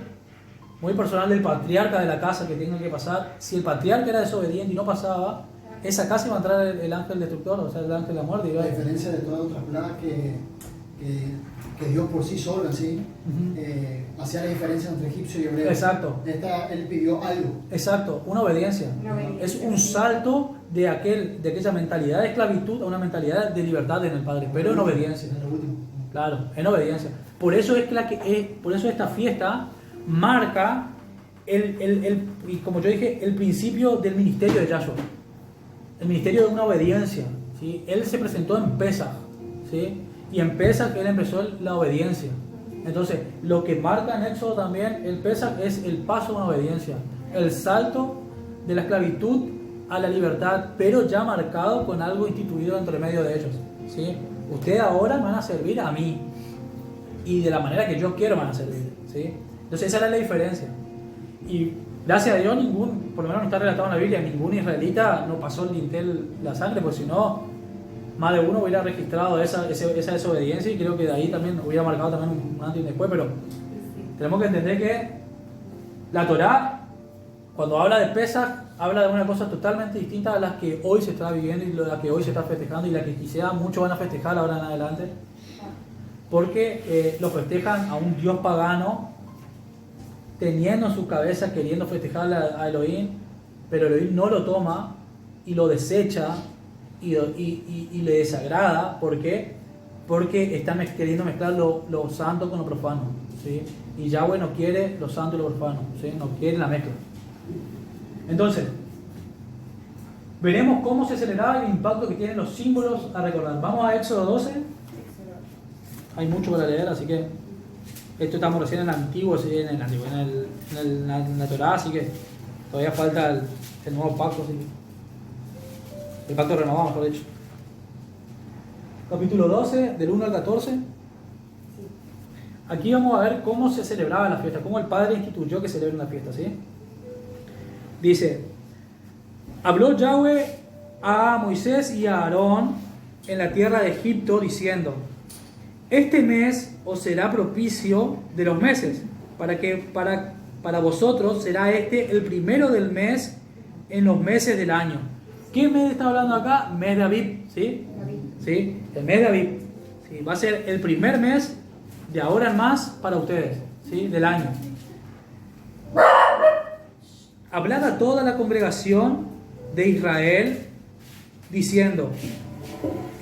del patriarca de la casa que tenía que pasar, si el patriarca era desobediente y no pasaba, esa casa iba a entrar el ángel destructor, o sea, el ángel de la muerte. La diferencia de todas las otras plagas que Dios por sí solo, ¿sí? Hacía la diferencia entre egipcio y hebreo. Exacto. Él pidió algo. Exacto, una obediencia. Es un salto de aquella mentalidad de esclavitud a una mentalidad de libertad en el Padre, pero en obediencia. En lo último. Claro, en obediencia. Por eso esta fiesta marca y como yo dije, el principio del ministerio de Yahshua. El ministerio de una obediencia, ¿sí? Él se presentó en Pesaj, ¿sí? Y en Pesaj él empezó la obediencia. Entonces, lo que marca en Éxodo también, el Pesaj es el paso de una obediencia, el salto de la esclavitud a la libertad, pero ya marcado con algo instituido entre medio de ellos, ¿sí? Ustedes ahora van a servir a mí, y de la manera que yo quiero van a servir, ¿sí? Entonces esa era la diferencia. Y gracias a Dios por lo menos no está relatado en la Biblia, ningún israelita no pasó el dintel la sangre, porque si no, más de uno hubiera registrado esa desobediencia, y creo que de ahí también hubiera marcado también un antes y un después. Pero tenemos que entender que la Torá, cuando habla de Pesaj, habla de una cosa totalmente distinta a las que hoy se está viviendo y la que hoy se está festejando, y la que quizá muchos van a festejar ahora en adelante, porque lo festejan a un Dios pagano, teniendo en su cabeza queriendo festejar a Elohim, pero Elohim no lo toma y lo desecha y le desagrada. ¿Por qué? Porque están queriendo mezclar lo santo con lo profano, ¿sí? Y Yahweh no quiere lo santo y lo profano, ¿sí? No quiere la mezcla. Entonces, veremos cómo se celebraba el impacto que tienen los símbolos a recordar. Vamos a Éxodo 12. Hay mucho para leer, así que esto estamos recién en el antiguo, ¿sí? en la Torá, así que todavía falta el nuevo pacto, ¿sí? El pacto renovado, mejor dicho. Capítulo 12, del 1 al 14. Aquí vamos a ver cómo se celebraba la fiesta, cómo el Padre instituyó que celebre una fiesta, ¿sí? Dice: habló Yahweh a Moisés y a Aarón en la tierra de Egipto, diciendo: este mes os será propicio de los meses, para vosotros será este el primero del mes en los meses del año. ¿Qué mes está hablando acá? Mes de Abib, ¿sí? ¿Sí? El mes de Abib, ¿sí? Va a ser el primer mes de ahora en más para ustedes, ¿sí? Del año. Hablad a toda la congregación de Israel, diciendo: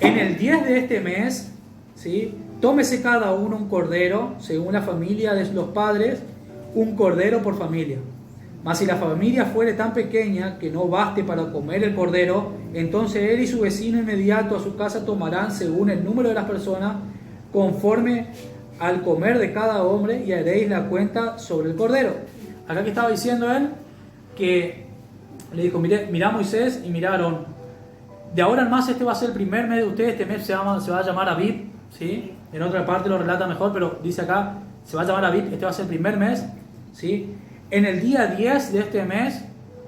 en el 10 de este mes, ¿sí? Tómese cada uno un cordero, según la familia de los padres, un cordero por familia. Mas si la familia fuere tan pequeña que no baste para comer el cordero, entonces él y su vecino inmediato a su casa tomarán según el número de las personas, conforme al comer de cada hombre, y haréis la cuenta sobre el cordero. Acá que estaba diciendo él, que le dijo: mirá Moisés y mirá Aarón, de ahora en más este va a ser el primer mes de ustedes, este mes se va a llamar Abib, ¿sí? En otra parte lo relata mejor, pero dice acá, se va a llamar Abib, este va a ser el primer mes, ¿sí? En el día 10 de este mes,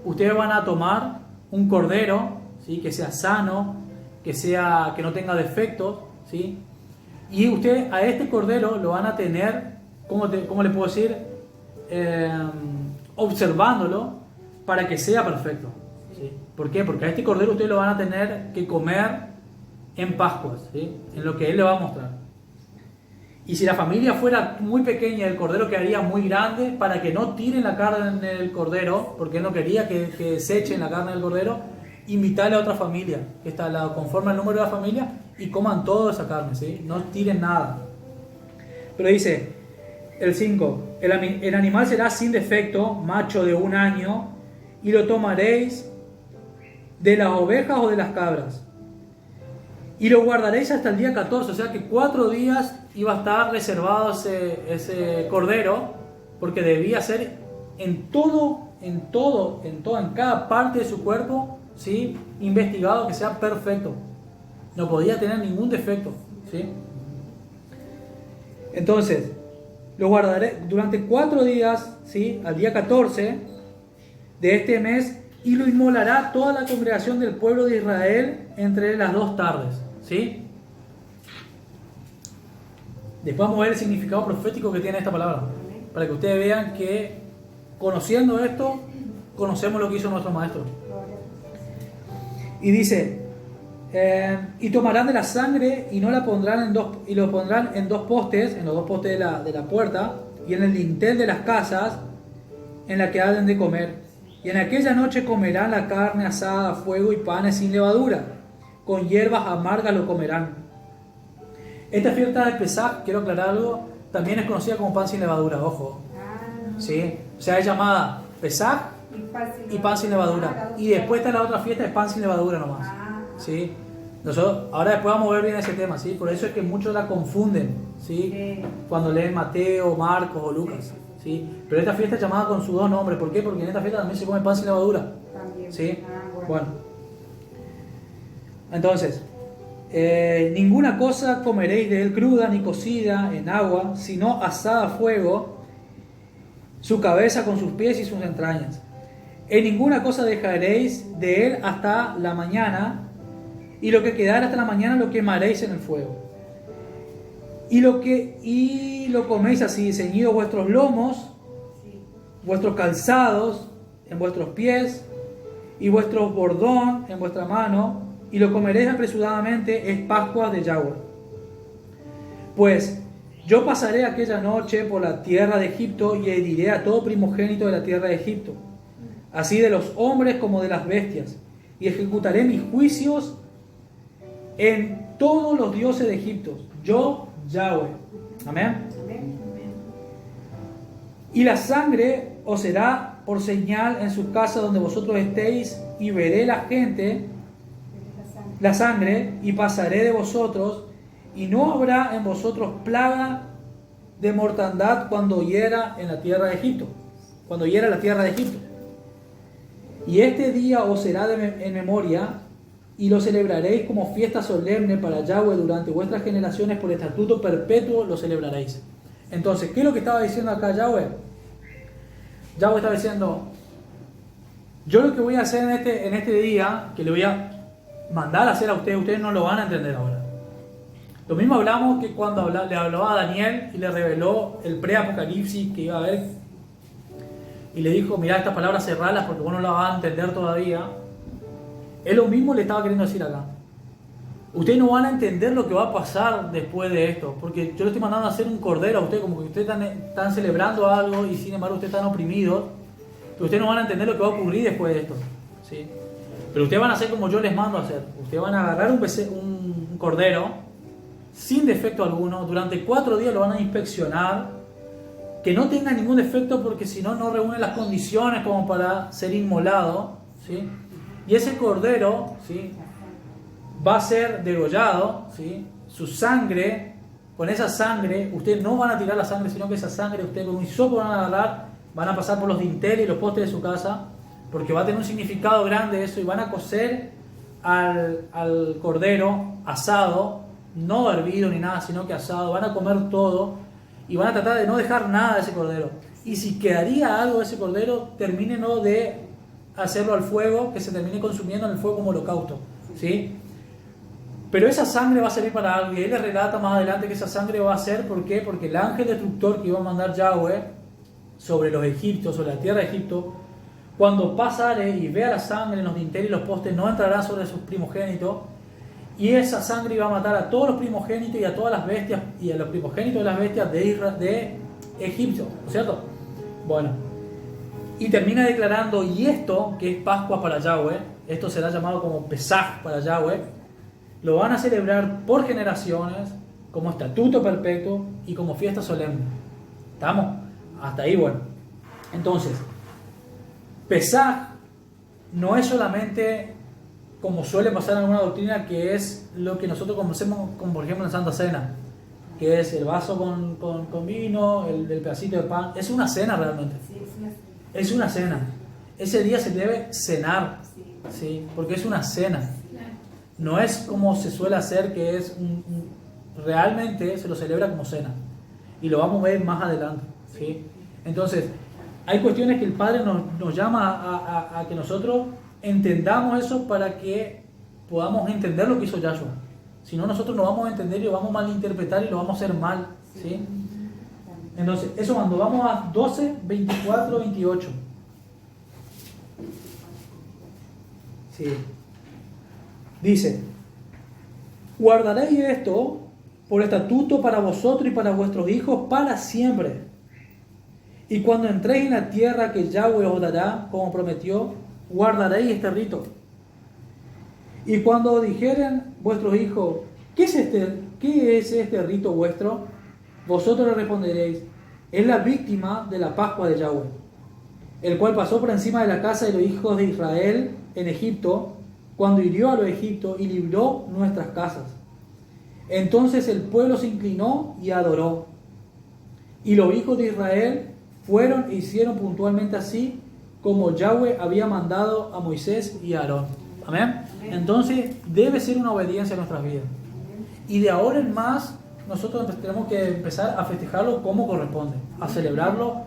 ustedes van a tomar un cordero, ¿sí? Que sea sano, que no tenga defectos, ¿sí? Y usted a este cordero lo van a tener, ¿cómo le puedo decir? Observándolo para que sea perfecto, ¿sí? ¿Por qué? Porque a este cordero ustedes lo van a tener que comer en Pascuas, ¿sí? En lo que Él le va a mostrar. Y si la familia fuera muy pequeña, el cordero quedaría muy grande para que no tiren la carne del cordero, porque Él no quería que desechen la carne del cordero. Invitarle a otra familia que está al lado, conforme al número de la familia, y coman toda esa carne, ¿sí? No tiren nada. Pero dice el 5, el animal será sin defecto, macho de 1 año, y lo tomaréis de las ovejas o de las cabras, y lo guardaréis hasta el día 14, o sea que 4 días iba a estar reservado ese cordero, porque debía ser en cada parte de su cuerpo, ¿sí? Investigado, que sea perfecto, no podía tener ningún defecto, ¿sí? Entonces lo guardaré durante 4 días, ¿sí? Al día 14 de este mes, y lo inmolará toda la congregación del pueblo de Israel entre las 2 tardes, ¿sí? Después vamos a ver el significado profético que tiene esta palabra, para que ustedes vean que conociendo esto, conocemos lo que hizo nuestro maestro. Y dice, y tomarán de la sangre y no la pondrán y lo pondrán en 2 postes, en los 2 postes de la puerta, y en el dintel de las casas en la que han de comer. Y en aquella noche comerán la carne asada a fuego y panes sin levadura, con hierbas amargas lo comerán. Esta fiesta de Pesaj, quiero aclarar algo, también es conocida como pan sin levadura, ojo. ¿Sí? O sea, es llamada Pesaj y pan sin levadura. Y después está la otra fiesta, es pan sin levadura nomás. ¿Sí? Ahora después vamos a ver bien ese tema, ¿sí? Por eso es que muchos la confunden, ¿sí? Cuando leen Mateo, Marcos o Lucas, ¿sí? Pero esta fiesta es llamada con sus 2 nombres. ¿Por qué? Porque en esta fiesta también se come pan sin levadura, ¿sí? Bueno. Entonces, ninguna cosa comeréis de él cruda ni cocida en agua, sino asada a fuego, su cabeza con sus pies y sus entrañas. En ninguna cosa dejaréis de él hasta la mañana, y lo que quedara hasta la mañana lo quemaréis en el fuego. Y lo coméis así, ceñidos vuestros lomos, vuestros calzados en vuestros pies, y vuestros bordón en vuestra mano, y lo comeréis apresuradamente, es Pascua de Yahweh. Pues yo pasaré aquella noche por la tierra de Egipto, y heriré a todo primogénito de la tierra de Egipto, así de los hombres como de las bestias, y ejecutaré mis juicios en todos los dioses de Egipto, yo Yahweh. Amén. Y la sangre os será por señal en sus casas donde vosotros estéis, y veré la sangre, y pasaré de vosotros, y no habrá en vosotros plaga de mortandad cuando hiera en la tierra de Egipto, Y este día os será en memoria, y lo celebraréis como fiesta solemne para Yahweh durante vuestras generaciones, por estatuto perpetuo lo celebraréis. Entonces, ¿qué es lo que estaba diciendo acá Yahweh? Yahweh estaba diciendo, yo lo que voy a hacer en este día, que le voy a mandar a hacer a ustedes no lo van a entender ahora. Lo mismo hablamos que cuando le habló a Daniel y le reveló el pre-apocalipsis que iba a haber, y le dijo, mirá, estas palabras cerralas porque vos no las vas a entender todavía. Es lo mismo le estaba queriendo decir acá. Ustedes no van a entender lo que va a pasar después de esto, porque yo le estoy mandando a hacer un cordero a ustedes, como que ustedes están celebrando algo y sin embargo ustedes están oprimidos, pero ustedes no van a entender lo que va a ocurrir después de esto, ¿sí? Pero ustedes van a hacer como yo les mando a hacer. Ustedes van a agarrar un cordero sin defecto alguno, durante 4 días lo van a inspeccionar, que no tenga ningún defecto, porque si no, no reúne las condiciones como para ser inmolado, ¿sí? Y ese cordero, ¿sí?, va a ser degollado, ¿sí? Su sangre, con esa sangre, ustedes no van a tirar la sangre, sino que esa sangre ustedes con un hisopo van a agarrar, van a pasar por los dinteles y los postes de su casa, porque va a tener un significado grande eso, y van a cocer al cordero asado, no hervido ni nada, sino que asado, van a comer todo, y van a tratar de no dejar nada de ese cordero. Y si quedaría algo de ese cordero, termínenlo de hacerlo al fuego, que se termine consumiendo en el fuego como holocausto, ¿sí? Pero esa sangre va a servir para algo, y él le relata más adelante que esa sangre va a ser, ¿por qué? Porque el ángel destructor que iba a mandar Yahweh sobre los egipcios, sobre la tierra de Egipto, cuando pasare y vea la sangre en los dinteles y los postes, no entrará sobre sus primogénitos, y esa sangre iba a matar a todos los primogénitos y a todas las bestias, y a los primogénitos de las bestias de Egipto, ¿no es cierto? Bueno, y termina declarando, y esto, que es Pascua para Yahweh, esto será llamado como Pesaj para Yahweh, lo van a celebrar por generaciones, como estatuto perpetuo y como fiesta solemne. ¿Estamos? Hasta ahí, bueno. Entonces, Pesaj no es solamente, como suele pasar en alguna doctrina, que es lo que nosotros conocemos, como por ejemplo en Santa Cena, que es el vaso con vino, el pedacito de pan. Es una cena realmente. Es una cena. Ese día se debe cenar, ¿sí? Porque es una cena. No es como se suele hacer, que es realmente se lo celebra como cena. Y lo vamos a ver más adelante, ¿sí? Entonces, hay cuestiones que el Padre nos llama a que nosotros entendamos eso para que podamos entender lo que hizo Yahshua. Si no, nosotros no vamos a entender y lo vamos a malinterpretar y lo vamos a hacer mal, ¿sí? Entonces, eso cuando vamos a 12, 24, 28. Sí. Dice: guardaréis esto por estatuto para vosotros y para vuestros hijos para siempre. Y cuando entréis en la tierra que Yahweh os dará, como prometió, guardaréis este rito. Y cuando os dijeren vuestros hijos, ¿qué es este rito vuestro? Vosotros le responderéis: es la víctima de la Pascua de Yahweh, el cual pasó por encima de la casa de los hijos de Israel en Egipto, cuando hirió a los egipcios y libró nuestras casas. Entonces el pueblo se inclinó y adoró. Y los hijos de Israel fueron e hicieron puntualmente así como Yahweh había mandado a Moisés y a Aarón. Amén. Entonces debe ser una obediencia a nuestras vidas. Y de ahora en más nosotros tenemos que empezar a festejarlo como corresponde, a celebrarlo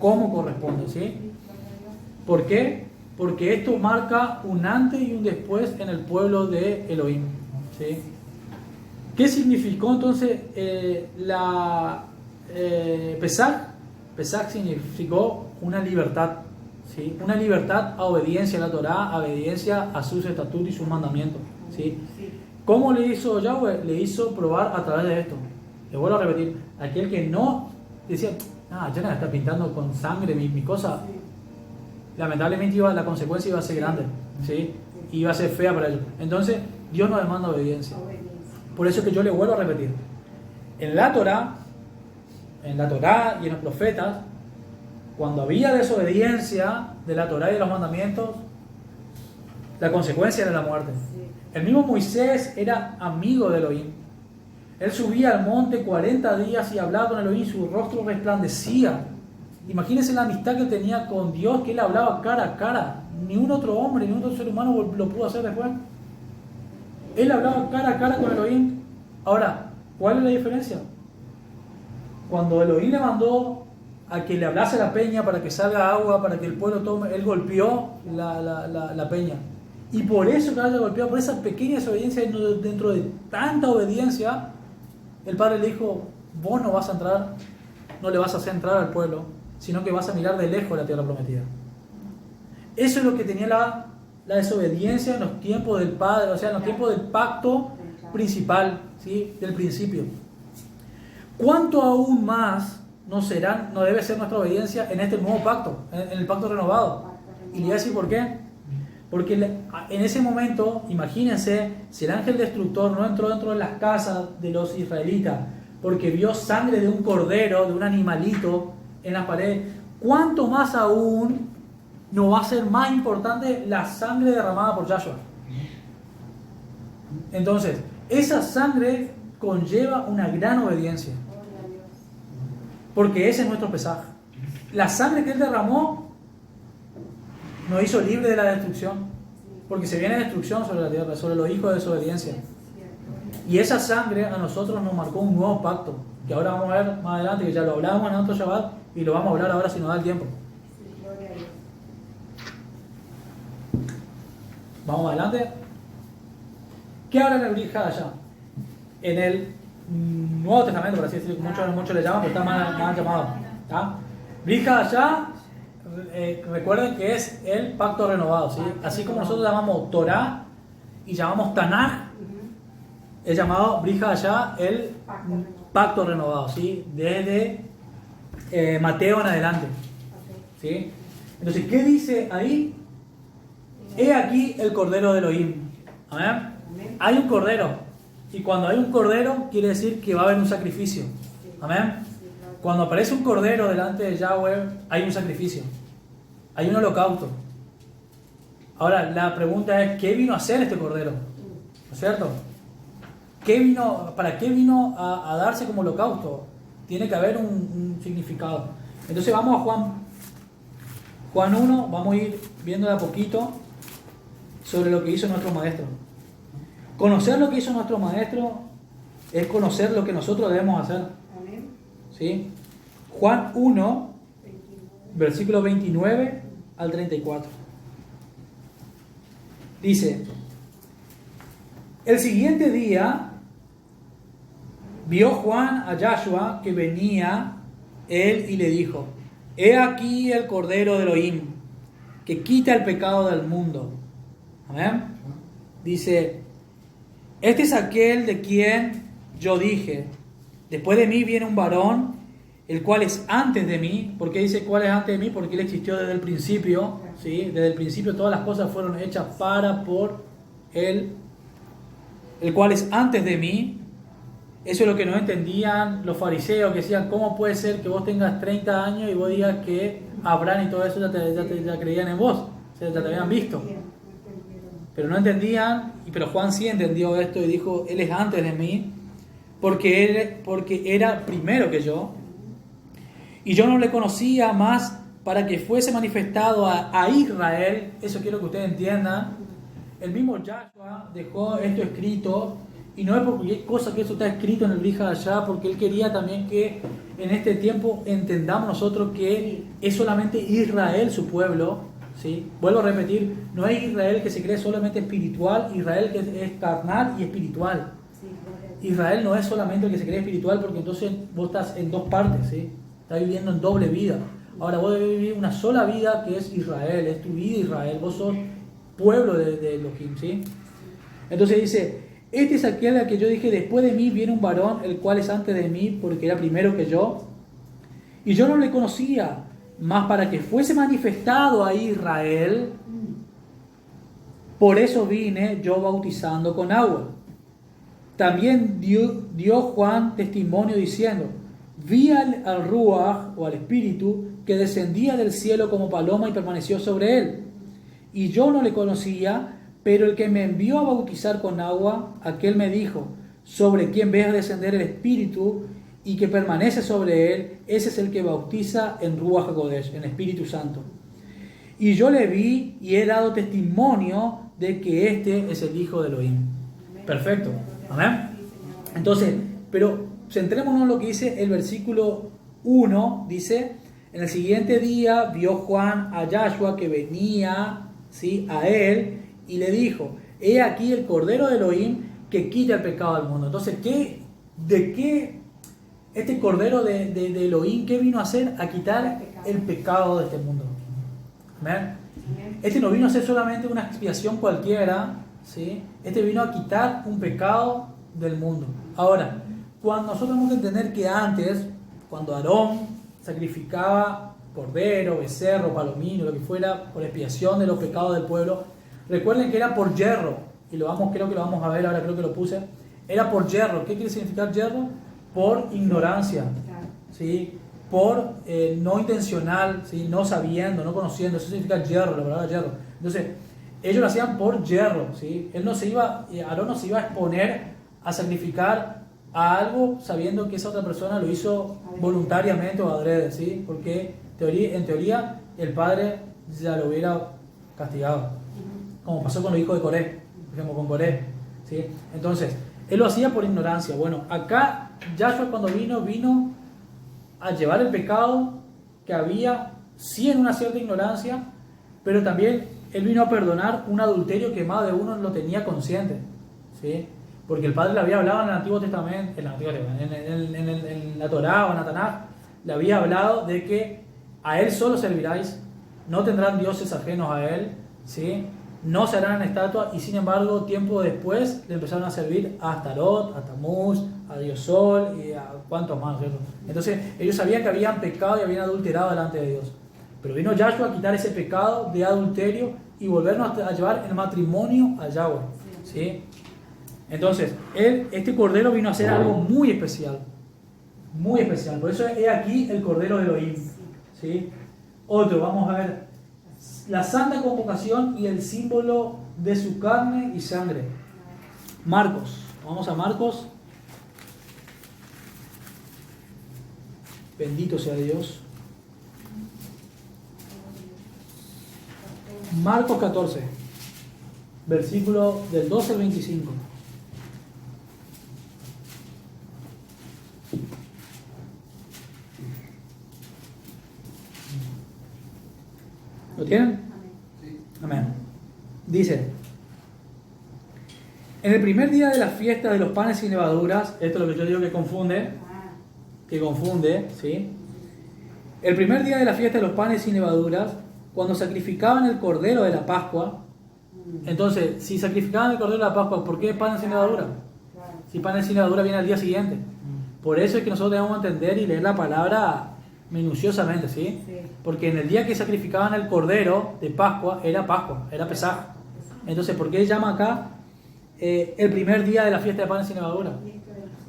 como corresponde, ¿sí? ¿Por qué? Porque esto marca un antes y un después en el pueblo de Elohim, ¿sí? ¿Qué significó entonces Pesaj? Pesaj significó una libertad, ¿sí? Una libertad a obediencia a la Torá, a obediencia a sus estatutos y sus mandamientos, ¿sí? ¿Cómo le hizo Yahweh? Le hizo probar a través de esto. Le vuelvo a repetir, aquel que no decía, ya está pintando con sangre mi cosa, lamentablemente la consecuencia iba a ser grande, ¿sí? Iba a ser fea para ellos. Entonces, Dios nos demanda obediencia. Por eso es que yo le vuelvo a repetir. En la Torá y en los profetas, cuando había desobediencia de la Torá y de los mandamientos, la consecuencia era la muerte. El mismo Moisés era amigo de Elohim. Él subía al monte 40 días y hablaba con Elohim, su rostro resplandecía. Imagínense la amistad que él tenía con Dios, que él hablaba cara a cara. Ni un otro hombre, ni un otro ser humano lo pudo hacer después. Él hablaba cara a cara con Elohim. Ahora, ¿cuál es la diferencia? Cuando Elohim le mandó a que le hablase la peña para que salga agua, para que el pueblo tome, él golpeó la peña. Y por eso que haya golpeado, por esa pequeña desobediencia, dentro de tanta obediencia, el Padre le dijo: vos no vas a entrar, no le vas a hacer entrar al pueblo, sino que vas a mirar de lejos la tierra prometida. Eso es lo que tenía la desobediencia en los tiempos del Padre, o sea, en los tiempos del pacto principal, ¿sí? Del principio. ¿Cuánto aún más no debe ser nuestra obediencia en este nuevo pacto, en el pacto renovado? Y le voy a decir por qué. Porque en ese momento, imagínense, si el ángel destructor no entró dentro de las casas de los israelitas porque vio sangre de un cordero, de un animalito en las paredes, ¿cuánto más aún no va a ser más importante la sangre derramada por Yahshua? Entonces, esa sangre conlleva una gran obediencia, porque ese es nuestro Pesaj. La sangre que él derramó nos hizo libre de la destrucción, porque se viene destrucción sobre la tierra, sobre los hijos de desobediencia. Y esa sangre a nosotros nos marcó un nuevo pacto, que ahora vamos a ver más adelante, que ya lo hablábamos en otro Shabbat, y lo vamos a hablar ahora si nos da el tiempo. Vamos adelante. ¿Qué habla en el Brit Hadashah? En el Nuevo Testamento, por así decirlo, muchos le llaman, pero está mal llamado. ¿Tá? Brit Hadashah, recuerden que es el pacto renovado, ¿sí? Así como nosotros llamamos Torah y llamamos Tanaj, es llamado Brit Hadashah el pacto renovado, ¿sí? Desde Mateo en adelante, ¿sí? Entonces, ¿qué dice ahí? He aquí el Cordero de Elohim. ¿Amén? Hay un Cordero. Y cuando hay un Cordero, quiere decir que va a haber un sacrificio. ¿Amén? Cuando aparece un Cordero delante de Yahweh, hay un sacrificio. Hay un holocausto. Ahora, la pregunta es, ¿qué vino a hacer este Cordero? ¿No es cierto? ¿Para qué vino a darse como holocausto? Tiene que haber un significado. Entonces vamos a Juan 1, vamos a ir viendo de a poquito sobre lo que hizo nuestro Maestro. Conocer lo que hizo nuestro Maestro es conocer lo que nosotros debemos hacer. ¿Sí? Juan 1, versículo 29 al 34. Dice, el siguiente día vio Juan a Yahshua que venía él y le dijo, he aquí el Cordero de Elohim, que quita el pecado del mundo. Amén. Dice, este es aquel de quien yo dije, después de mí viene un varón, el cual es antes de mí. ¿Por qué dice cuál es antes de mí? Porque él existió desde el principio, ¿sí? Desde el principio todas las cosas fueron hechas por él, el cual es antes de mí. Eso es lo que no entendían los fariseos, que decían, ¿cómo puede ser que vos tengas 30 años y vos digas que Abraham y todo eso ya creían en vos? O sea, ya te habían visto. Pero no entendían, pero Juan sí entendió esto y dijo, él es antes de mí, porque era primero que yo. Y yo no le conocía más para que fuese manifestado a Israel. Eso quiero que ustedes entiendan. El mismo Yahshua dejó esto escrito, y no es porque cosa que eso está escrito en el Brit Hadashah, porque él quería también que en este tiempo entendamos nosotros que es solamente Israel su pueblo. ¿Sí? Vuelvo a repetir, no es Israel que se cree solamente espiritual, Israel que es carnal y espiritual. Israel no es solamente el que se cree espiritual, porque entonces vos estás en dos partes, ¿sí? Estás viviendo en doble vida. Ahora vos debes vivir una sola vida que es Israel, es tu vida Israel, vos sos pueblo de Elohim, ¿sí? Entonces dice, este es aquel al que yo dije, después de mí viene un varón, el cual es antes de mí, porque era primero que yo, y yo no le conocía, mas para que fuese manifestado a Israel, por eso vine yo bautizando con agua. También dio Juan testimonio diciendo, vi al Ruach, o al Espíritu, que descendía del cielo como paloma y permaneció sobre él. Y yo no le conocía, pero el que me envió a bautizar con agua, aquel me dijo, sobre quien veas descender el Espíritu y que permanece sobre él, ese es el que bautiza en Ruach HaKodesh, en Espíritu Santo. Y yo le vi y he dado testimonio de que este es el Hijo de Elohim. Perfecto. Amén. Entonces, pero centrémonos en lo que dice el versículo 1, dice, en el siguiente día vio Juan a Yahshua que venía, ¿sí?, a él, y le dijo, he aquí el Cordero de Elohim que quita el pecado del mundo. Entonces, ¿de qué este Cordero de Elohim, qué vino a hacer? A quitar el pecado de este mundo. ¿Amén? Este no vino a ser solamente una expiación cualquiera, ¿sí? Este vino a quitar un pecado del mundo. Ahora, cuando nosotros tenemos que entender que antes, cuando Aarón sacrificaba cordero, becerro, palomino, lo que fuera, por expiación de los pecados del pueblo, recuerden que era por yerro, y creo que lo vamos a ver ahora, creo que lo puse, era por yerro. ¿Qué quiere significar yerro? Por ignorancia, ¿sí? Por no intencional, ¿sí? No sabiendo, no conociendo, eso significa yerro, la palabra yerro. Entonces, ellos lo hacían por yerro, ¿sí? Aarón no se iba a exponer a sacrificar a algo sabiendo que esa otra persona lo hizo voluntariamente o adrede, ¿sí? Porque en teoría el padre ya lo hubiera castigado, como pasó con los hijos de Coré, por ejemplo, con Coré, ¿sí? Entonces, él lo hacía por ignorancia. Bueno, acá Yahshua cuando vino a llevar el pecado que había, sí, en una cierta ignorancia, pero también Él vino a perdonar un adulterio que más de uno lo tenía consciente, ¿sí? Porque el Padre le había hablado en el Antiguo Testamento, en la Torá o en la Tanaj, le había hablado de que a Él solo serviráis, no tendrán dioses ajenos a Él, ¿sí? No se harán estatuas, y sin embargo, tiempo después le empezaron a servir a Astarot, a Tamuz, a Dios Sol y a cuantos más, ¿cierto? Entonces, ellos sabían que habían pecado y habían adulterado delante de Dios. Pero vino Yahshua a quitar ese pecado de adulterio y volvernos a llevar el matrimonio a Yahweh, ¿sí? Entonces, este cordero vino a hacer algo muy especial. Muy especial. Por eso es aquí el cordero de Elohim, ¿sí? Otro, vamos a ver. La santa convocación y el símbolo de su carne y sangre. Marcos. Vamos a Marcos. Bendito sea Dios. Marcos 14. Versículo del 12 al 25. ¿Lo tienen? Sí. Amén. Dice: en el primer día de la fiesta de los panes sin levaduras, esto es lo que yo digo que confunde, ¿sí? El primer día de la fiesta de los panes sin levaduras, cuando sacrificaban el cordero de la Pascua, entonces, si sacrificaban el cordero de la Pascua, ¿por qué panes sin levadura? Si panes sin levadura viene al día siguiente. Por eso es que nosotros debemos entender y leer la palabra minuciosamente, ¿sí? Porque en el día que sacrificaban el cordero de Pascua, era Pesaj. Entonces, ¿por qué llama acá el primer día de la fiesta de panes sin levadura?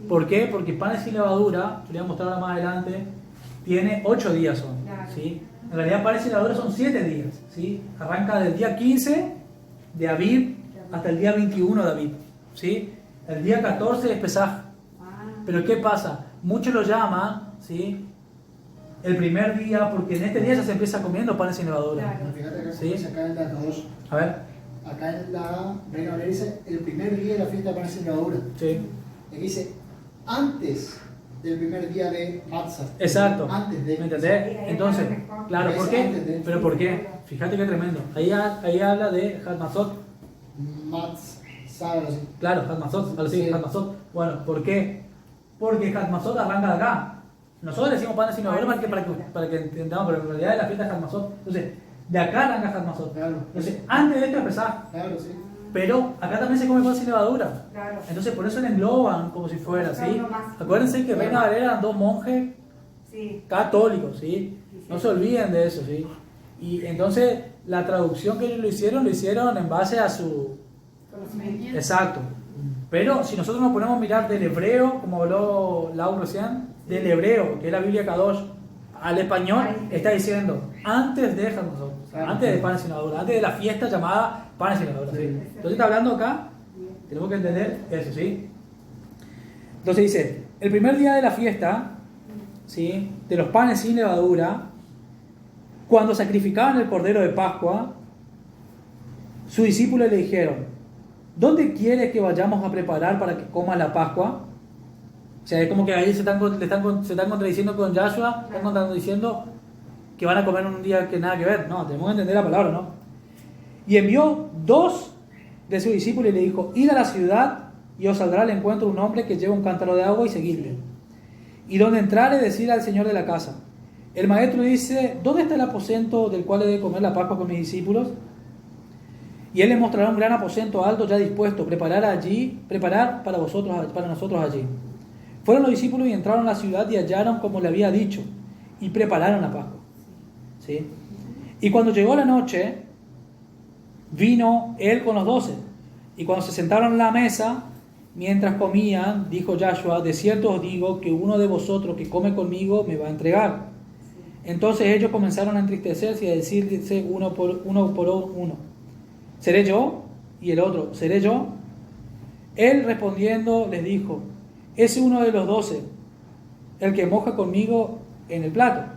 ¿Por qué? Porque panes sin levadura, te voy a mostrar ahora más adelante, tiene 8 días son, ¿sí? En realidad panes sin levadura son 7 días, ¿sí? Arranca del día 15 de Aviv hasta el día 21 de Aviv, ¿sí? El día 14 es Pesaj. Pero ¿qué pasa? Muchos lo llaman, ¿sí?, el primer día, porque en este día ya se empieza comiendo panes sin levadura. Fíjate acá, ¿Sí? dice acá en la Kadosh. A ver. Acá en la Reina Valera dice el primer día de la fiesta de panes sin levadura. Sí. Aquí dice antes del primer día de Matzah. Exacto. Antes de. ¿Me entendés? Entonces, claro, ¿por qué? ¿Pero por qué? Fíjate qué tremendo. Ahí habla de Hadmazot. Matzah, algo así. Claro, Hadmazot, algo así, Sí. Hadmazot. Bueno, ¿por qué? Porque Hadmazot arranca de acá. Nosotros decimos panes sin levadura para que entendamos, pero en realidad es la fiesta de Hadmazot. Entonces, de acá arranca Hadmazot. Claro. Entonces, antes de esto empezar. Claro, sí. Pero acá también se come pan sin levadura. Claro. Entonces, por eso le engloban como si fuera, ¿sí? Uno más. Acuérdense que Reina Valera eran 2 monjes Sí. católicos, ¿sí? No se olviden de eso, ¿sí? Y entonces, la traducción que ellos lo hicieron en base a su... Conocimiento. Exacto. Pero si nosotros nos ponemos a mirar del hebreo, como habló Lau recién, del hebreo, que es la Biblia Kadosh, al español, está diciendo antes de Hadmazot, antes de panes sin levadura, antes de la fiesta llamada panes sin levadura, ¿sí? Entonces está hablando acá, tenemos que entender eso, ¿sí? Entonces dice, el primer día de la fiesta, ¿sí?, de los panes sin levadura, cuando sacrificaban el cordero de Pascua, sus discípulos le dijeron: ¿dónde quieres que vayamos a preparar para que coma la Pascua? O sea, es como que ahí se están contradiciendo con Yahshua, están contradiciendo que van a comer un día que nada que ver. No, tenemos que entender la palabra, ¿no? Y envió 2 de sus discípulos y le dijo: id a la ciudad y os saldrá al encuentro un hombre que lleva un cántaro de agua y seguidle. Y donde entrare, decir al señor de la casa: el maestro dice, ¿dónde está el aposento del cual he de comer la Pascua con mis discípulos? Y él les mostrará un gran aposento alto ya dispuesto, preparar para nosotros allí. Fueron los discípulos y entraron a la ciudad y hallaron como le había dicho, y prepararon la Pascua. ¿Sí? Y cuando llegó la noche, vino él con los 12. Y cuando se sentaron en la mesa, mientras comían, dijo Yahshua: de cierto os digo que uno de vosotros que come conmigo me va a entregar. Entonces ellos comenzaron a entristecerse y a decirse uno por uno: ¿seré yo? Y el otro: ¿seré yo? Él respondiendo les dijo: es uno de los 12, el que moja conmigo en el plato.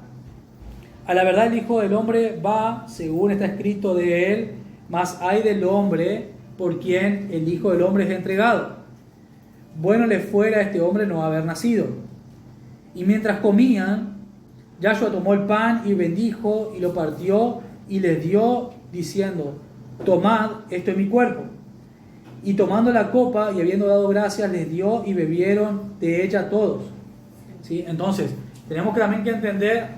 A la verdad el Hijo del Hombre va, según está escrito de él, mas hay del hombre por quien el Hijo del Hombre es entregado. Bueno le fuera a este hombre no haber nacido. Y mientras comían, Yahshua tomó el pan y bendijo y lo partió y les dio, diciendo: tomad, esto es mi cuerpo. Y tomando la copa y habiendo dado gracias, les dio y bebieron de ella todos. ¿Sí? Entonces, tenemos que también que entender,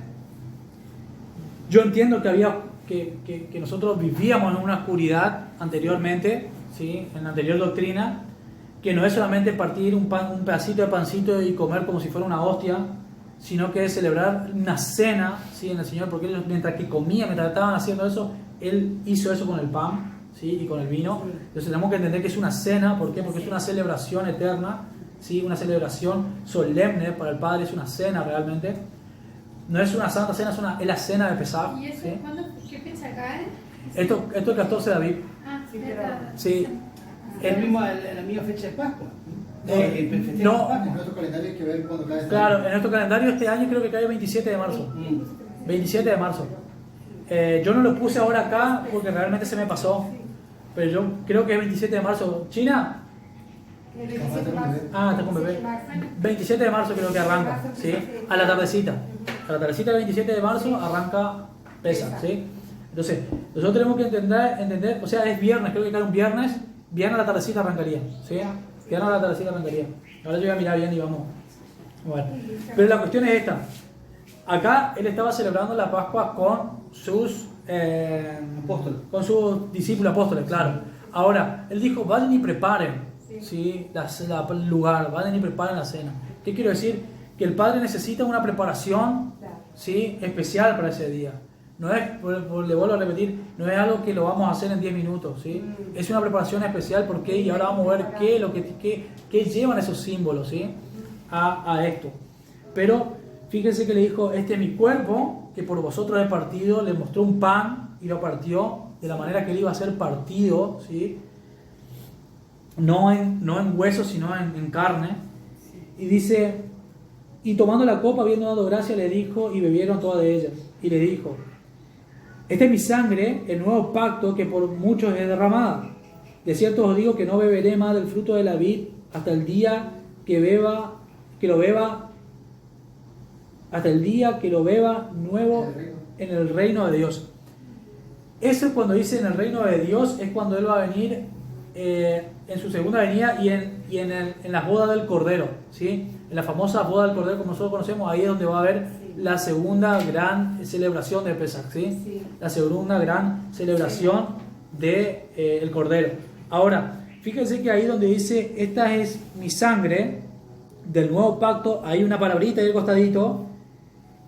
yo entiendo que nosotros vivíamos en una oscuridad anteriormente, ¿sí? En la anterior doctrina, que no es solamente partir un pedacito de pancito y comer como si fuera una hostia, sino que es celebrar una cena, ¿sí? En el Señor, porque ellos, mientras que comían, mientras estaban haciendo eso, Él hizo eso con el pan, ¿sí? Y con el vino. Entonces tenemos que entender que es una cena. ¿Por qué? Porque es una celebración eterna, ¿sí? Una celebración solemne para el Padre, es una cena realmente. No es una santa cena, es la cena de Pesaj. ¿Y eso ¿sí? cuándo? ¿Qué fecha cae? Esto es el 14 de Aviv. Ah, Sí, pero- Sí. Es la misma fecha de Pascua. No. En nuestro calendario hay que ver cuando cae. Claro, en nuestro calendario este año creo que cae el 27 de marzo. 27 de marzo. Yo no lo puse ahora acá porque realmente se me pasó. Pero yo creo que es 27 de marzo. ¿China? El 27 de marzo. Ah, está con bebé. 27 de marzo creo que arranca, ¿sí? A la tardecita. A la tardecita del 27 de marzo arranca Pesaj, ¿sí? Entonces, nosotros tenemos que entender, o sea, es viernes, creo que cae un viernes a la tardecita arrancaría, ¿sí? Viernes a la tardecita arrancaría. Ahora yo voy a mirar bien y vamos. Bueno. Pero la cuestión es esta. Acá él estaba celebrando la Pascua con sus Apóstoles. con sus discípulos apóstoles, claro. Ahora, él dijo, vayan y preparen, ¿sí? El lugar, vayan y preparen la cena. ¿Qué quiero decir? Que el Padre necesita una preparación, ¿sí? Especial para ese día. No es, le vuelvo a repetir, no es algo que lo vamos a hacer en 10 minutos, ¿sí? Es una preparación especial porque, y ahora vamos a ver qué llevan esos símbolos, ¿sí? A esto. Pero fíjense que le dijo, este es mi cuerpo, que por vosotros he partido, le mostró un pan y lo partió de la manera que él iba a ser partido, ¿sí? No en huesos, sino en carne. Y dice, y tomando la copa, habiendo dado gracia, le dijo, y bebieron todas de ellas. Y le dijo, esta es mi sangre, el nuevo pacto que por muchos es derramada. De cierto os digo que no beberé más del fruto de la vid hasta el día que lo beba nuevo en el reino de Dios. Eso es cuando dice en el reino de Dios, es cuando Él va a venir en su segunda venida y en las bodas del Cordero, ¿sí? En la famosa boda del Cordero, como nosotros conocemos, ahí es donde va a haber la segunda gran celebración de Pesaj, ¿sí? Sí. La segunda gran celebración de el Cordero. Ahora, fíjense que ahí donde dice, esta es mi sangre del nuevo pacto, hay una palabrita ahí al costadito,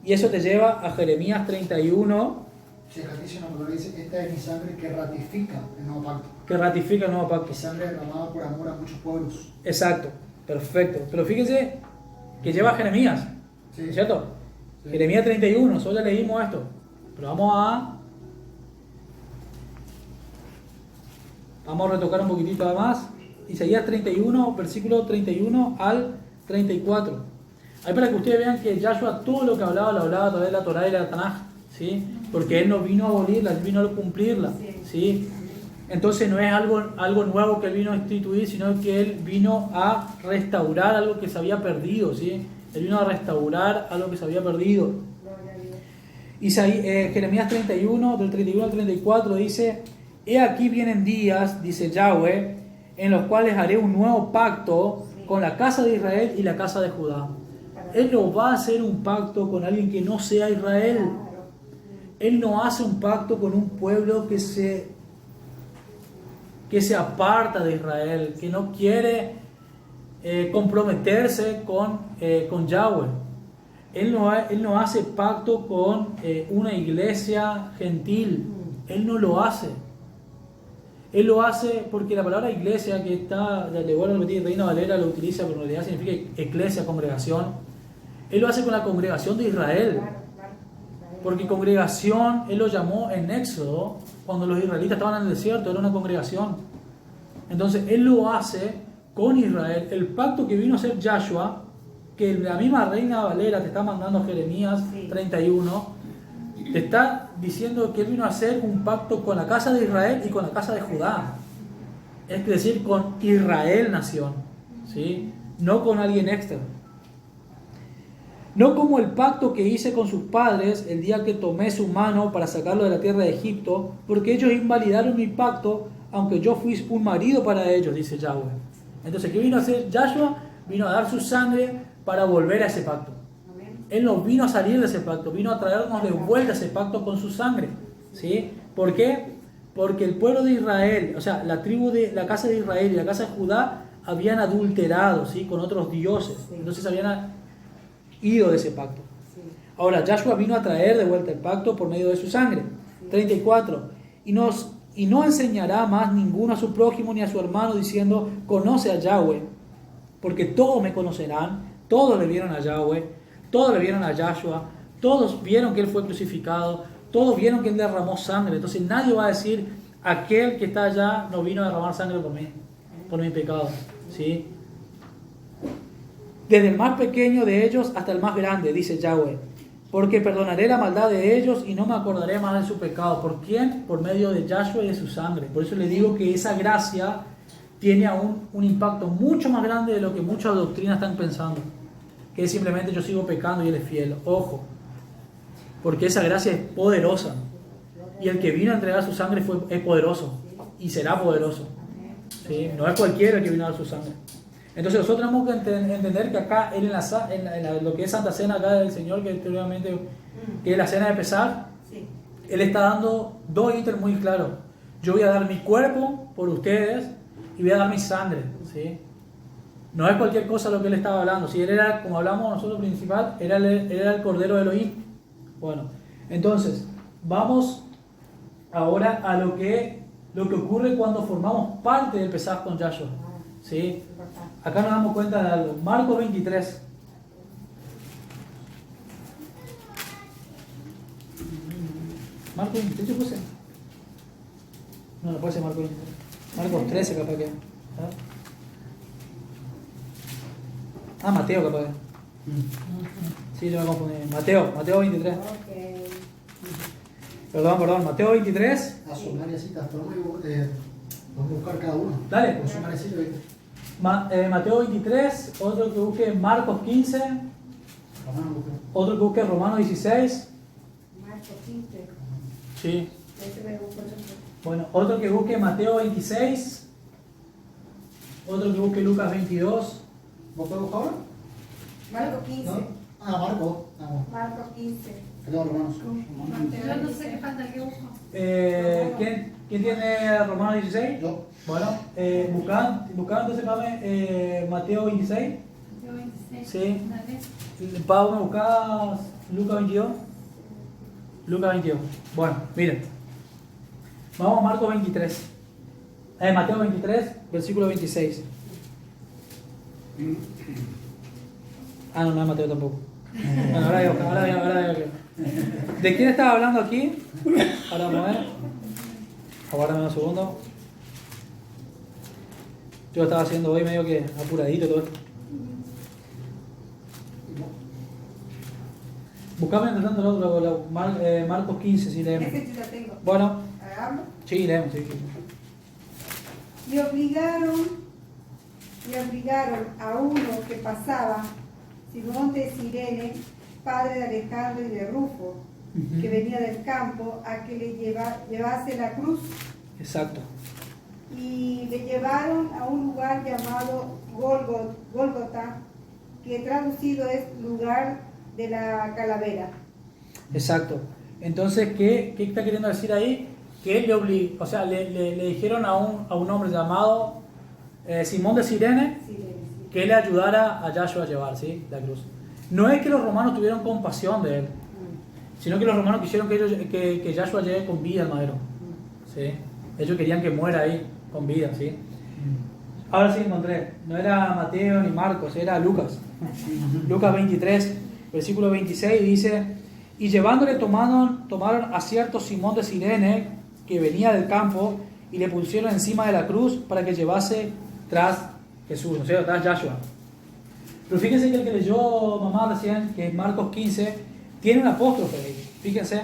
y eso te lleva a Jeremías 31, Si el ejercicio no me dice, esta es mi sangre que ratifica el nuevo pacto. que ratifica el nuevo pacto. Mi sangre derramada por amor a muchos pueblos. Exacto, perfecto. Pero fíjense que lleva a Jeremías, Sí. ¿cierto? Sí. Jeremías 31, solo ya leímos esto. Pero vamos a retocar un poquitito más. Isaías 31, versículo 31 al 34. Ahí para que ustedes vean que Yahshua todo lo que hablaba, lo hablaba a través de la Torá y la Tanaj, ¿sí? Porque Él no vino a abolirla, Él vino a cumplirla, ¿sí? Entonces no es algo nuevo que Él vino a instituir, sino que Él vino a restaurar algo que se había perdido, ¿sí? Él vino a restaurar algo que se había perdido. Jeremías 31, del 31 al 34 dice, he aquí vienen días, dice Yahweh, en los cuales haré un nuevo pacto con la casa de Israel y la casa de Judá. Él no va a hacer un pacto con alguien que no sea Israel. Él no hace un pacto con un pueblo que se aparta de Israel, que no quiere comprometerse con Yahweh. Él no hace pacto con una iglesia gentil. Él no lo hace. Él lo hace porque la palabra iglesia, que está, le vuelvo a repetir, Reina Valera lo utiliza, pero en realidad significa iglesia, congregación. Él lo hace con la congregación de Israel. Porque congregación, Él lo llamó en Éxodo, cuando los israelitas estaban en el desierto, era una congregación. Entonces, Él lo hace con Israel. El pacto que vino a hacer Yahshua, que la misma Reina Valera te está mandando Jeremías 31, te está diciendo que Él vino a hacer un pacto con la casa de Israel y con la casa de Judá. Es decir, con Israel nación, ¿sí? No con alguien extra. No como el pacto que hice con sus padres el día que tomé su mano para sacarlo de la tierra de Egipto, porque ellos invalidaron mi pacto, aunque yo fui un marido para ellos, dice Yahweh. Entonces, ¿qué vino a hacer Yahshua? Vino a dar su sangre para volver a ese pacto. Él no vino a salir de ese pacto, vino a traernos de vuelta a ese pacto con su sangre. ¿Sí? ¿Por qué? Porque el pueblo de Israel, o sea, la tribu de la casa de Israel y la casa de Judá habían adulterado, ¿sí?, con otros dioses. Entonces habían ido de ese pacto. Ahora, Yahshua vino a traer de vuelta el pacto por medio de su sangre. 34. Y no enseñará más ninguno a su prójimo ni a su hermano diciendo, conoce a Yahweh, porque todos me conocerán, todos le vieron a Yahweh, todos le vieron a Yahshua, todos vieron que Él fue crucificado, todos vieron que Él derramó sangre. Entonces nadie va a decir, aquel que está allá no vino a derramar sangre por mi pecado. ¿Sí? Desde el más pequeño de ellos hasta el más grande, dice Yahweh, porque perdonaré la maldad de ellos y no me acordaré más de su pecado. ¿Por quién? Por medio de Yahshua y de su sangre. Por eso le digo que esa gracia tiene aún un impacto mucho más grande de lo que muchas doctrinas están pensando, que es simplemente yo sigo pecando y Él es fiel. Ojo, porque esa gracia es poderosa, y el que vino a entregar su sangre es poderoso y será poderoso. ¿Sí? No es cualquiera el que vino a dar su sangre. Entonces nosotros tenemos que entender que acá en lo que es Santa Cena acá del Señor, que es la cena de Pesaj, Él está dando dos ítems muy claros. Yo voy a dar mi cuerpo por ustedes y voy a dar mi sangre. ¿Sí? No es cualquier cosa lo que Él estaba hablando. Si Él era, como hablamos nosotros principal, era el Cordero de Elohim. Bueno, entonces vamos ahora a lo que ocurre cuando formamos parte del Pesaj con Yahshua. ¿Sí? Acá nos damos cuenta de algo. Marcos 23. Marcos 23 yo puse. No puede ser Marcos 23. Marcos 13 capaz que. Mateo capaz que. Sí, yo me confundí. Mateo 23. Perdón, Mateo 23. A sumar y así, vamos a buscar cada uno. Dale. Por sumar y así, Mateo 23, otro que busque Marcos 15, otro que busque Romanos 16. Marcos 15. Sí. Bueno, otro que busque Mateo 26, otro que busque Lucas 22. ¿Vos podés buscar ahora? Marcos 15. ¿No? Marcos. Marcos 15. Perdón, Romanos. Yo no sé qué falta que busco. ¿Quién tiene Romanos 16? Yo. Bueno, buscad entonces, Pame, Mateo 26. Mateo 26. Sí. Dale. Pablo, ¿me buscas Lucas 22? Lucas 22. Bueno, miren. Vamos a Marcos 23. Mateo 23, versículo 26. No es Mateo tampoco. Bueno, ahora veo. ¿De quién estaba hablando aquí? Ahora vamos a ver. Aguárdame un segundo. Yo estaba haciendo hoy medio que apuradito todo esto. Buscame entre tanto el otro, Marcos 15, si leemos. Ese yo lo tengo. Bueno, ¿Hablo? sí, leemos, sí. Y obligaron a uno que pasaba, Simón de Cirene, padre de Alejandro y de Rufo, que venía del campo, a que le llevase la cruz. Exacto. Y le llevaron a un lugar llamado Gólgota, que traducido es lugar de la calavera. Exacto. Entonces, ¿qué está queriendo decir ahí? Que él le dijeron a un hombre llamado Simón de Cirene que le ayudara a Yahshua a llevar, ¿sí?, la cruz. No es que los romanos tuvieron compasión de él, sino que los romanos quisieron que Yahshua llegue con vida al madero. ¿Sí? Ellos querían que muera ahí con vida, ¿sí? Ahora sí encontré. No era Mateo ni Marcos, era Lucas. Lucas 23, versículo 26 dice: y llevándole tomaron a cierto Simón de Cirene, que venía del campo, y le pusieron encima de la cruz para que llevase tras Jesús, o sea, tras Yahshua. Pero fíjense que el que leyó mamá recién, que es Marcos 15, tiene un apóstrofe ahí. Fíjense,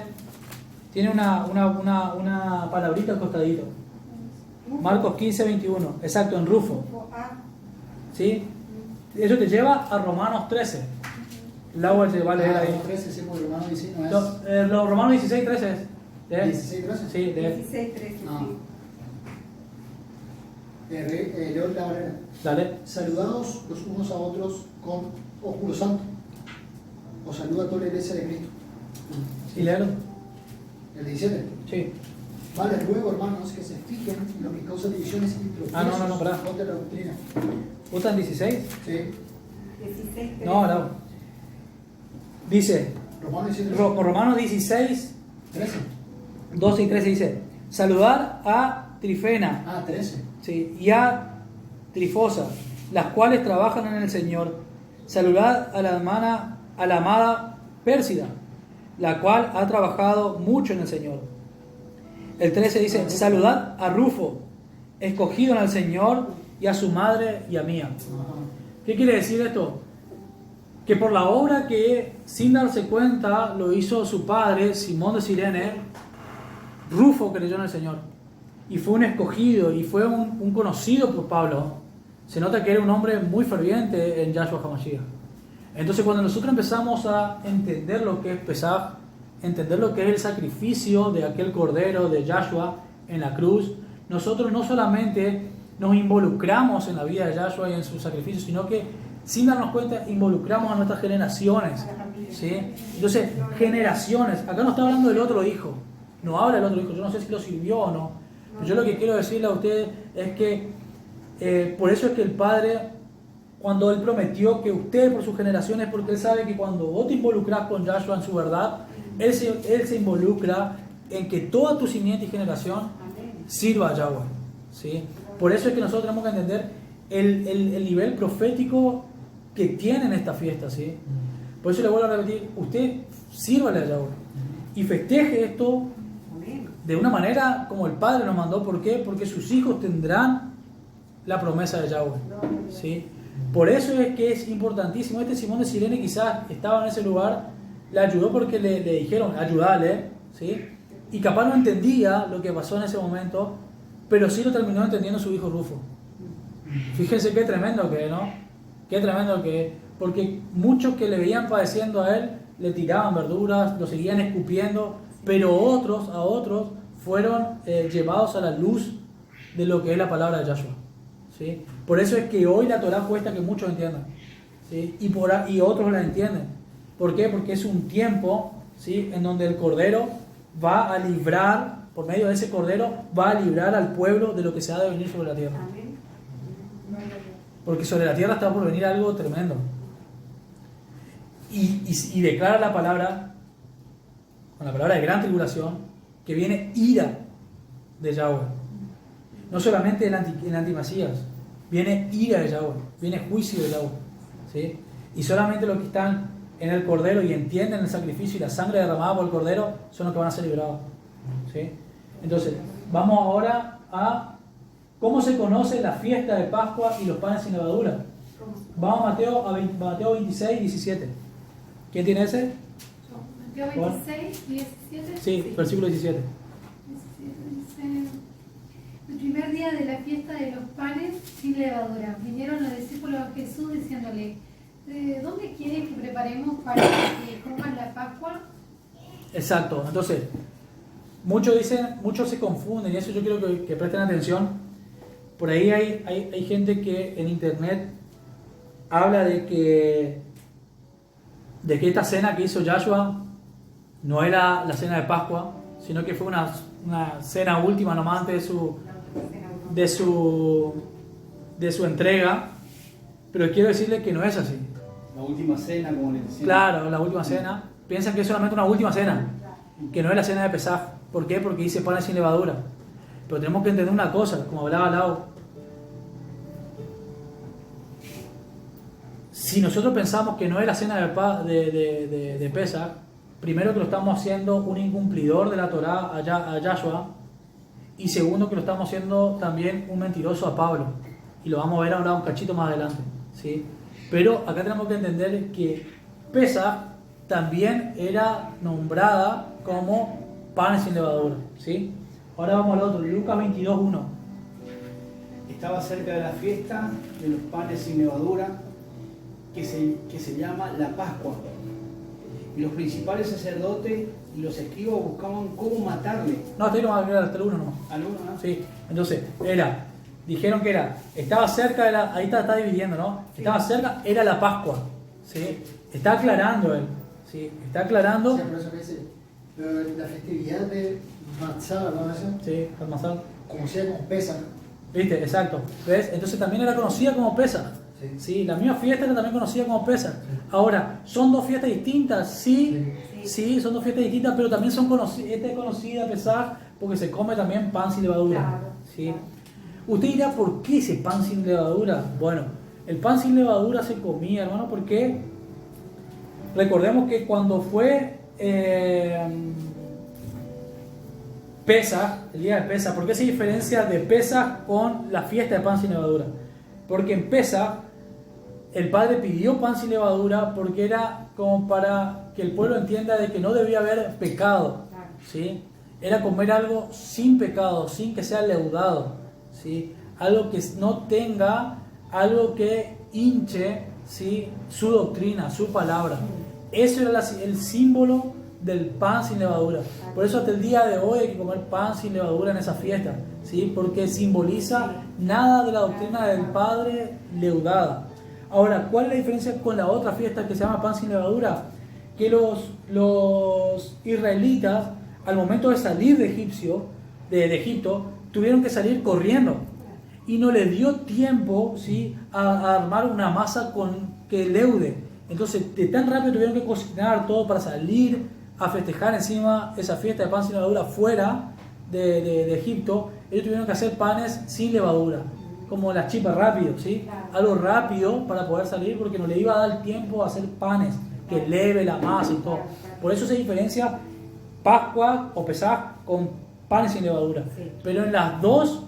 tiene una palabrita al costadito. Marcos 15, 21, exacto, en Rufo. ¿Sí? Eso te lleva a Romanos 13. Laura se va a leer ahí. 13, sí, porque Romanos 16 no es. No, los Romanos 16, 13 es. ¿De? 16, 13. Sí, de. 16, 13, Ah. sí. Leo la Valera. Dale. Saludados los unos a otros con ósculo santo. Os saluda toda la iglesia de Cristo. ¿Y léelo? El 17. Sí. Vale, ruego, hermanos, que se fijen en lo que causa divisiones y tropiezos no, pará. contra la doctrina. ¿Gustan 16? Sí. 16, 13. No, no. Dice, Romanos 17. Romanos 16, 13. 12 y 13 dice, saludar a Trifena, Ah, 13. sí, y a Trifosa, las cuales trabajan en el Señor. Saludad a la amada Pérsida, la cual ha trabajado mucho en el Señor. El 13 dice, saludad a Rufo, escogido en el Señor, y a su madre y a mía. Ajá. ¿Qué quiere decir esto? Que por la obra que, sin darse cuenta, lo hizo su padre, Simón de Cirene, Rufo creyó en el Señor. Y fue un escogido, y fue un conocido por Pablo. Se nota que era un hombre muy ferviente en Yahshua HaMashiach. Entonces cuando nosotros empezamos a entender lo que es Pesaj, entender lo que es el sacrificio de aquel cordero de Yahshua en la cruz, nosotros no solamente nos involucramos en la vida de Yahshua y en su sacrificio, sino que sin darnos cuenta involucramos a nuestras generaciones, ¿sí? Entonces, generaciones, acá no está hablando del otro hijo, no habla del otro hijo, yo no sé si lo sirvió o no, pero yo lo que quiero decirle a ustedes es que por eso es que el Padre, cuando Él prometió que ustedes por sus generaciones, porque Él sabe que cuando vos te involucras con Yahshua en su verdad, Él se involucra en que toda tu simiente y generación sirva a Yahweh, ¿sí? Por eso es que nosotros tenemos que entender el nivel profético que tienen esta fiesta, ¿sí? Por eso le vuelvo a repetir, usted sírvale a Yahweh y festeje esto de una manera como el Padre nos mandó. ¿Por qué? Porque sus hijos tendrán la promesa de Yahweh, ¿sí? Por eso es que es importantísimo. Este Simón de Cirene quizás estaba en ese lugar, le ayudó porque le dijeron, ayúdale, ¿sí? Y capaz no entendía lo que pasó en ese momento, pero sí lo terminó entendiendo su hijo Rufo. Fíjense qué tremendo que es, ¿no? Qué tremendo que es. Porque muchos que le veían padeciendo a él, le tiraban verduras, lo seguían escupiendo, pero a otros fueron llevados a la luz de lo que es la palabra de Yahshua, ¿sí? Por eso es que hoy la Torah cuesta que muchos entiendan, ¿sí? Y otros la entienden. ¿Por qué? Porque es un tiempo, ¿sí?, en donde el Cordero va a librar, por medio de ese Cordero, va a librar al pueblo de lo que se ha de venir sobre la tierra. Porque sobre la tierra está por venir algo tremendo. Y declara la palabra, con la palabra de gran tribulación, que viene ira de Yahweh. No solamente el antimasías, viene ira de Yahweh, viene juicio de Yahweh, ¿sí? Y solamente los que están en el Cordero y entienden el sacrificio y la sangre derramada por el Cordero son los que van a ser librados, ¿sí? Entonces, vamos ahora a cómo se conoce la fiesta de Pascua y los panes sin levadura. Vamos a Mateo 26, 17. ¿Quién tiene ese? Mateo 26, 17. Sí, versículo 17. 17 dice: el primer día de la fiesta de los panes sin levadura, vinieron los discípulos a Jesús diciéndole: ¿dónde quieres que preparemos para que coman la Pascua? Exacto. Entonces, muchos se confunden, y eso yo quiero que presten atención. Por ahí hay gente que en internet habla de que esta cena que hizo Yahshua no era la cena de Pascua, sino que fue una cena última nomás antes de su entrega. Pero quiero decirles que no es así. La última cena, como le decían. Claro, la última cena. Piensan que es solamente una última cena, que no es la cena de Pesaj. ¿Por qué? Porque dice panes sin levadura. Pero tenemos que entender una cosa, como hablaba Lau. Si nosotros pensamos que no es la cena de Pesaj, primero que lo estamos haciendo un incumplidor de la Torá a Yahshua, y segundo que lo estamos haciendo también un mentiroso a Pablo. Y lo vamos a ver ahora un cachito más adelante, ¿sí? Pero acá tenemos que entender que Pesaj también era nombrada como panes sin levadura, ¿sí? Ahora vamos al otro, Lucas 22:1. Estaba cerca de la fiesta de los panes sin levadura, que se llama la Pascua, y los principales sacerdotes y los escribas buscaban cómo matarle. No, hasta ahí nomás, era hasta el 1 nomás. Al uno, ¿no? Sí, entonces, dijeron que estaba cerca de ahí está dividiendo, ¿no? Estaba cerca, era la Pascua, ¿sí? Está aclarando él, ¿sí? Está aclarando. Sí, por eso que dice, pero la festividad de Matzah, ¿no? Eso, Sí, Almazán. conocida como Pesach. ¿Viste? Exacto. ¿Ves? Entonces también era conocida como Pesach. Sí. Sí, la misma fiesta era también conocida como Pesach. Ahora, ¿son dos fiestas distintas? Sí, sí, son dos fiestas distintas, pero también son conocidas. Esta es conocida Pesach porque se come también pan sin levadura. Claro. ¿Sí? Usted dirá, ¿por qué ese pan sin levadura? Bueno, el pan sin levadura se comía, hermano, porque recordemos que cuando fue Pesaj, el día de Pesaj, ¿por qué se diferencia de Pesaj con la fiesta de pan sin levadura? Porque en Pesaj el padre pidió pan sin levadura porque era como para que el pueblo entienda de que no debía haber pecado, ¿sí? Era comer algo sin pecado, sin que sea leudado, ¿sí? Algo que no tenga, algo que hinche, ¿sí? Su doctrina, su palabra. Eso era el símbolo del pan sin levadura. Por eso hasta el día de hoy hay que comer pan sin levadura en esa fiesta, ¿sí? Porque simboliza nada de la doctrina del Padre leudada. Ahora, ¿cuál es la diferencia con la otra fiesta que se llama pan sin levadura? Que los israelitas, al momento de salir de Egipto, tuvieron que salir corriendo y no les dio tiempo, ¿sí? a armar una masa que leude. Entonces, de tan rápido tuvieron que cocinar todo para salir a festejar encima esa fiesta de pan sin levadura fuera de Egipto. Ellos tuvieron que hacer panes sin levadura, como las chipas rápido, ¿sí? Algo rápido para poder salir porque no le iba a dar tiempo a hacer panes que leve la masa y todo. Por eso se diferencia Pascua o Pesaj con panes sin levadura. Pero en las dos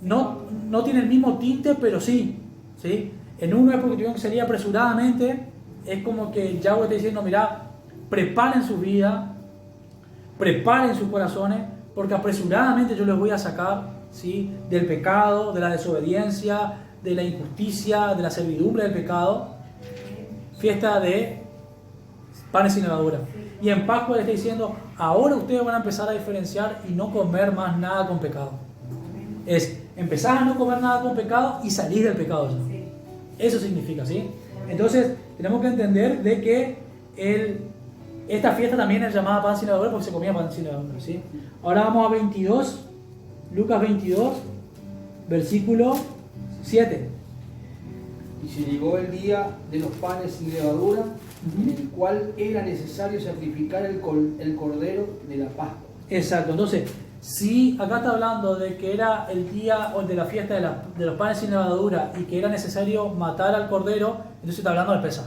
no tiene el mismo tinte, pero sí, ¿sí? En uno es porque tuvieron que salir apresuradamente. Es como que Yahweh está diciendo, mirá, preparen su vida, preparen sus corazones, porque apresuradamente yo les voy a sacar, ¿sí? Del pecado, de la desobediencia, de la injusticia, de la servidumbre del pecado. Fiesta de panes sin levadura. Y en Pascua le está diciendo, ahora ustedes van a empezar a diferenciar y no comer más nada con pecado. Es empezar a no comer nada con pecado y salir del pecado ya. Eso significa, ¿sí? Entonces tenemos que entender de que esta fiesta también es llamada pan sin levadura porque se comía pan sin levadura, ¿sí? Ahora vamos a 22, Lucas 22, versículo 7. Y se llegó el día de los panes sin levadura, en el cual era necesario sacrificar el cordero de la Pascua. Exacto, entonces, si acá está hablando de que era el día de la fiesta de los panes sin levadura y que era necesario matar al cordero, entonces está hablando del Pesaj,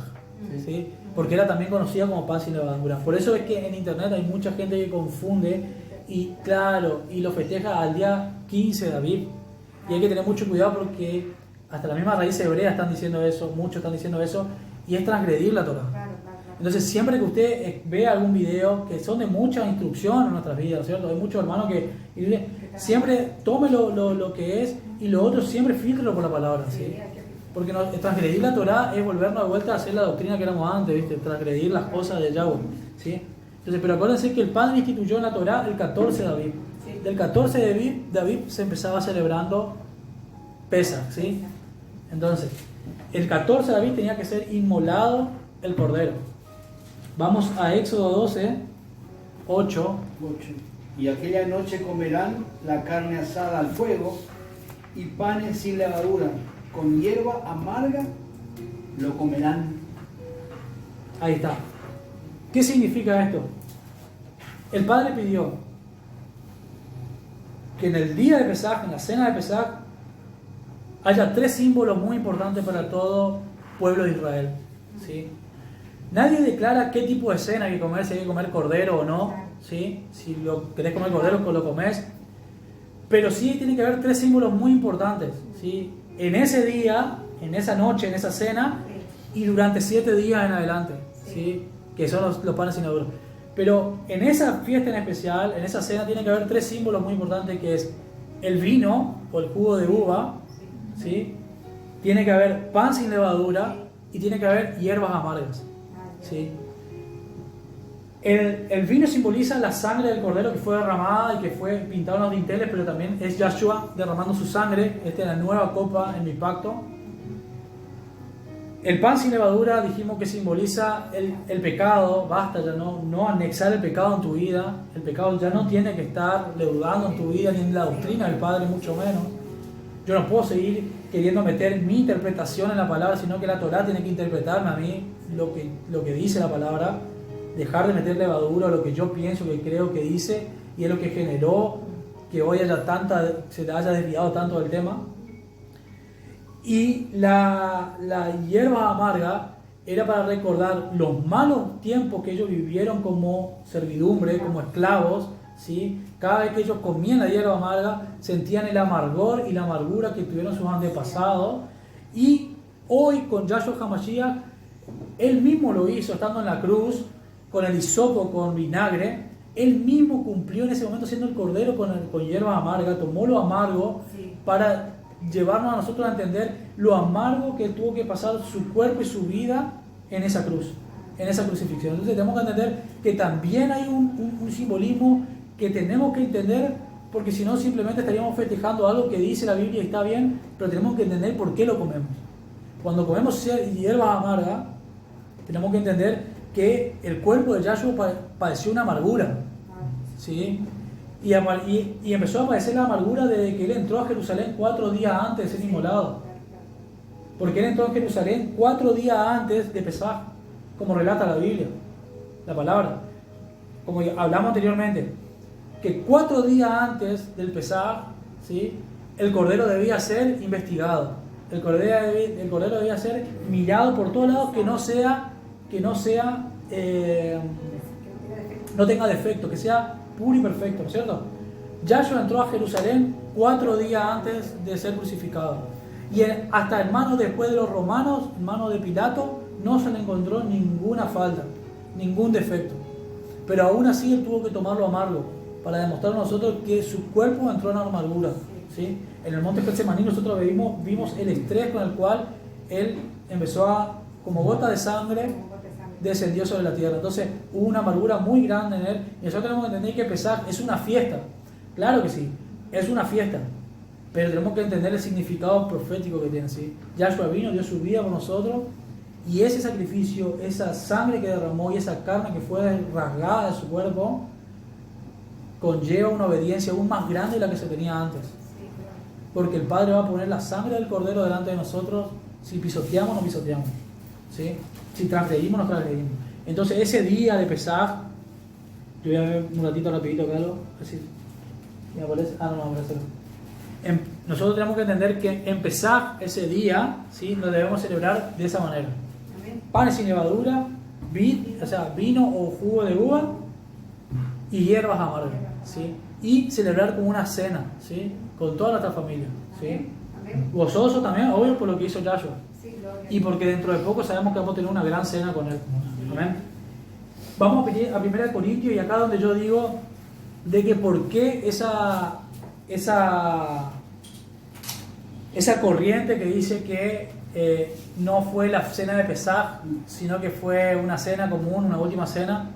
¿sí? Porque era también conocida como pan sin levadura. Por eso es que en internet hay mucha gente que confunde y claro, y lo festeja al día 15 de Aviv. Y hay que tener mucho cuidado porque hasta las mismas raíces hebreas están diciendo eso, muchos están diciendo eso, y es transgredir la Torah. Entonces siempre que usted vea algún video que son de mucha instrucción en nuestras vidas, ¿cierto? Hay muchos hermanos que siempre tome lo que es y lo otro siempre filtrelo por la palabra, ¿sí? Porque transgredir la Torah es volvernos de vuelta a hacer la doctrina que éramos antes, ¿viste? Transgredir las cosas de Yahweh, ¿sí? Entonces, pero acuérdense que el Padre instituyó en la Torah el 14 de Aviv. Del 14 de Aviv se empezaba celebrando Pesaj, ¿sí? Entonces, el 14 de Aviv tenía que ser inmolado el cordero. Vamos a Éxodo 12, 8. Y aquella noche comerán la carne asada al fuego y panes sin levadura, con hierba amarga lo comerán. Ahí está. ¿Qué significa esto? El Padre pidió que en el día de Pesaj, en la cena de Pesaj, haya 3 símbolos muy importantes para todo pueblo de Israel, ¿sí? Nadie declara qué tipo de cena hay que comer, si hay que comer cordero o no, ¿sí? Si querés comer cordero, pues lo comés. Pero sí tiene que haber 3 símbolos muy importantes, ¿sí? En ese día, en esa noche, en esa cena, y durante 7 días en adelante, ¿sí? Que son los panes sin levadura. Pero en esa fiesta en especial, en esa cena, tiene que haber 3 símbolos muy importantes, que es el vino o el jugo de uva, ¿sí? Tiene que haber pan sin levadura y tiene que haber hierbas amargas, ¿sí? El vino simboliza la sangre del cordero que fue derramada y que fue pintado en los dinteles, pero también es Yahshua derramando su sangre. Esta es la nueva copa en mi pacto. El pan sin levadura dijimos que simboliza el pecado. Basta ya no anexar el pecado en tu vida. El pecado ya no tiene que estar leudando en tu vida, ni en la doctrina del Padre, mucho menos. Yo no puedo seguir queriendo meter mi interpretación en la palabra, sino que la Torá tiene que interpretarme a mí lo que dice la palabra. Dejar de meter levadura a lo que yo pienso, que creo que dice, y es lo que generó que hoy se te haya desviado tanto del tema. Y la hierba amarga era para recordar los malos tiempos que ellos vivieron como servidumbre, como esclavos, ¿sí? Cada vez que ellos comían la hierba amarga, sentían el amargor y la amargura que tuvieron sus antepasados. Y hoy con Yahshua HaMashiach, él mismo lo hizo estando en la cruz, con el hisopo, con vinagre. Él mismo cumplió en ese momento siendo el cordero con hierba amarga, tomó lo amargo para llevarnos a nosotros a entender lo amargo que tuvo que pasar su cuerpo y su vida en esa cruz, en esa crucifixión. Entonces tenemos que entender que también hay un simbolismo que tenemos que entender, porque si no simplemente estaríamos festejando algo que dice la Biblia y está bien, pero tenemos que entender por qué lo comemos. Cuando comemos hierba amarga, tenemos que entender que el cuerpo de Yahshua padeció una amargura, ¿sí? Y empezó a padecer la amargura desde que él entró a Jerusalén 4 días antes de ser inmolado. Porque él entró a Jerusalén 4 días antes de Pesaj, como relata la Biblia, la palabra. Como hablamos anteriormente, que 4 días antes del Pesaj, ¿sí?, el cordero debía ser investigado. El cordero debía ser mirado por todos lados, no tenga defecto, que sea puro y perfecto, ¿no es cierto? Yahshua entró a Jerusalén 4 días antes de ser crucificado. Y hasta en manos después de los romanos, en manos de Pilato, no se le encontró ninguna falta, ningún defecto. Pero aún así él tuvo que tomar lo amargo para demostrar a nosotros que su cuerpo entró en amargura, ¿sí? En el monte Getsemaní nosotros vimos el estrés con el cual él empezó como gota de sangre, descendió sobre la tierra. Entonces hubo una amargura muy grande en él. Y nosotros tenemos que entender que Pesaj es una fiesta. Claro que sí, es una fiesta. Pero tenemos que entender el significado profético que tiene, ¿sí? Yahshua vino, dio su vida por nosotros. Y ese sacrificio, esa sangre que derramó y esa carne que fue rasgada de su cuerpo, conlleva una obediencia aún más grande de la que se tenía antes. Porque el Padre va a poner la sangre del Cordero delante de nosotros si pisoteamos o no pisoteamos, ¿sí? Si transgredimos o no transgredimos. Entonces ese día de Pesaj, yo voy a ver un ratito rapidito, Carlos, ¿me aparece? No me aparece. Nosotros tenemos que entender que en Pesaj, ese día, ¿sí?, lo debemos celebrar de esa manera. Panes sin levadura, vino o jugo de uva y hierbas amargas, ¿sí? Y celebrar como una cena, ¿sí?, con toda nuestra familia, ¿sí? Gozoso también, obvio, por lo que hizo Yahshua. Y porque dentro de poco sabemos que vamos a tener una gran cena con él. Amén. Vamos a 1 Corintios, y acá donde yo digo de que por qué esa corriente que dice que no fue la cena de Pesaj, sino que fue una cena común, una última cena.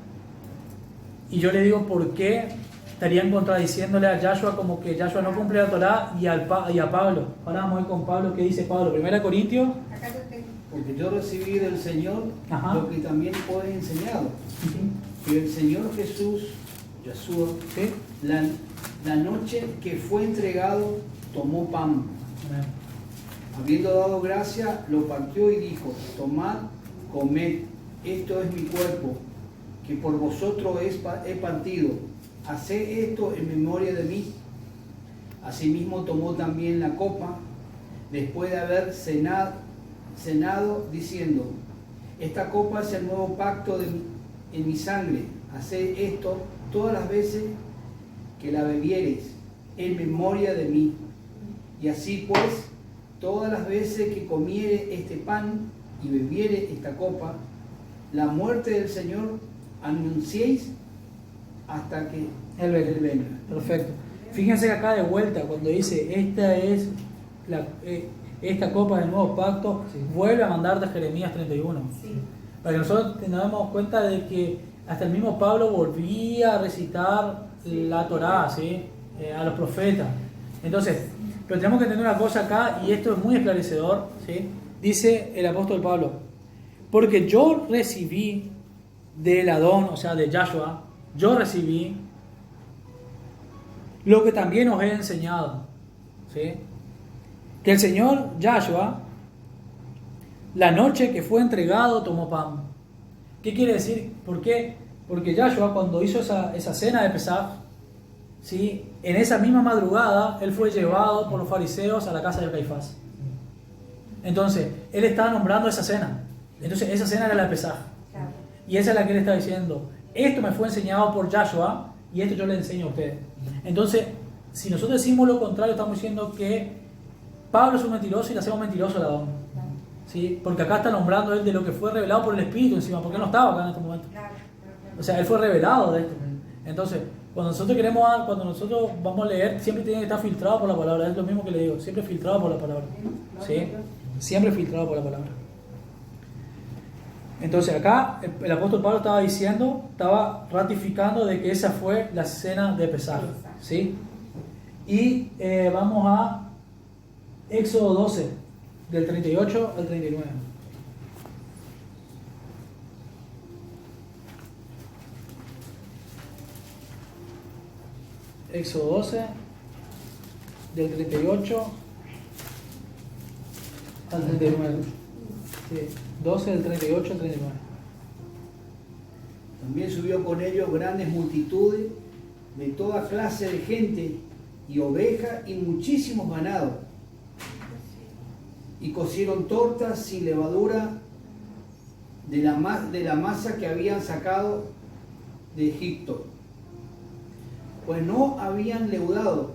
Y yo le digo por qué estarían contradiciéndole a Yahshua, como que Yahshua no cumple la Torá, y a Pablo. Ahora vamos a ir con Pablo. ¿Qué dice Pablo? 1 Corintios. Porque yo recibí del Señor lo que también os he enseñado. Que el Señor Jesús, Yahshua, ¿sí?, la noche que fue entregado, tomó pan. Amén. Habiendo dado gracia, lo partió y dijo: tomad, comed, esto es mi cuerpo, que por vosotros he partido. Haced esto en memoria de mí. Asimismo tomó también la copa, después de haber cenado, diciendo: esta copa es el nuevo pacto en mi sangre. Haced esto todas las veces que la bebiereis, en memoria de mí. Y así pues, todas las veces que comiere este pan y bebiere esta copa, la muerte del Señor anunciéis hasta que Él venga. Perfecto. Fíjense que acá de vuelta, cuando dice esta copa del nuevo pacto, vuelve a mandar de Jeremías 31. Para que nosotros nos demos cuenta de que hasta el mismo Pablo volvía a recitar la Torá, ¿sí? A los profetas. Entonces, pero tenemos que entender una cosa acá, y esto es muy esclarecedor, ¿sí? Dice el apóstol Pablo: porque yo recibí del Adón, o sea, de Yahshua, yo recibí lo que también os he enseñado, ¿sí? Que el Señor Yahshua, la noche que fue entregado, tomó pan. ¿Qué quiere decir? ¿Por qué? Porque Yahshua, cuando hizo esa cena de Pesaj, ¿sí? En esa misma madrugada, él fue llevado por los fariseos a la casa de Caifás. Entonces, él estaba nombrando esa cena. Entonces, esa cena era la de Pesaj. Y esa es la que él está diciendo: esto me fue enseñado por Yahshua y esto yo le enseño a ustedes. Entonces, si nosotros decimos lo contrario, estamos diciendo que Pablo es un mentiroso y le hacemos mentiroso al Adón, ¿sí? Porque acá está nombrando él de lo que fue revelado por el Espíritu encima, porque él no estaba acá en este momento. O sea, él fue revelado de esto. Entonces, cuando nosotros vamos a leer, siempre tiene que estar filtrado por la palabra. Es lo mismo que le digo, siempre filtrado por la palabra, ¿sí? Siempre filtrado por la palabra. Entonces acá el apóstol Pablo estaba ratificando de que esa fue la cena de Pesaj, ¿sí? Y vamos a Éxodo 12, del 38 al 39. Éxodo 12, del 38 al 39. Sí, 12 del 38 al 39. También subió con ellos grandes multitudes de toda clase de gente y ovejas y muchísimos ganados. Y cocieron tortas sin levadura de la masa que habían sacado de Egipto, pues no habían leudado,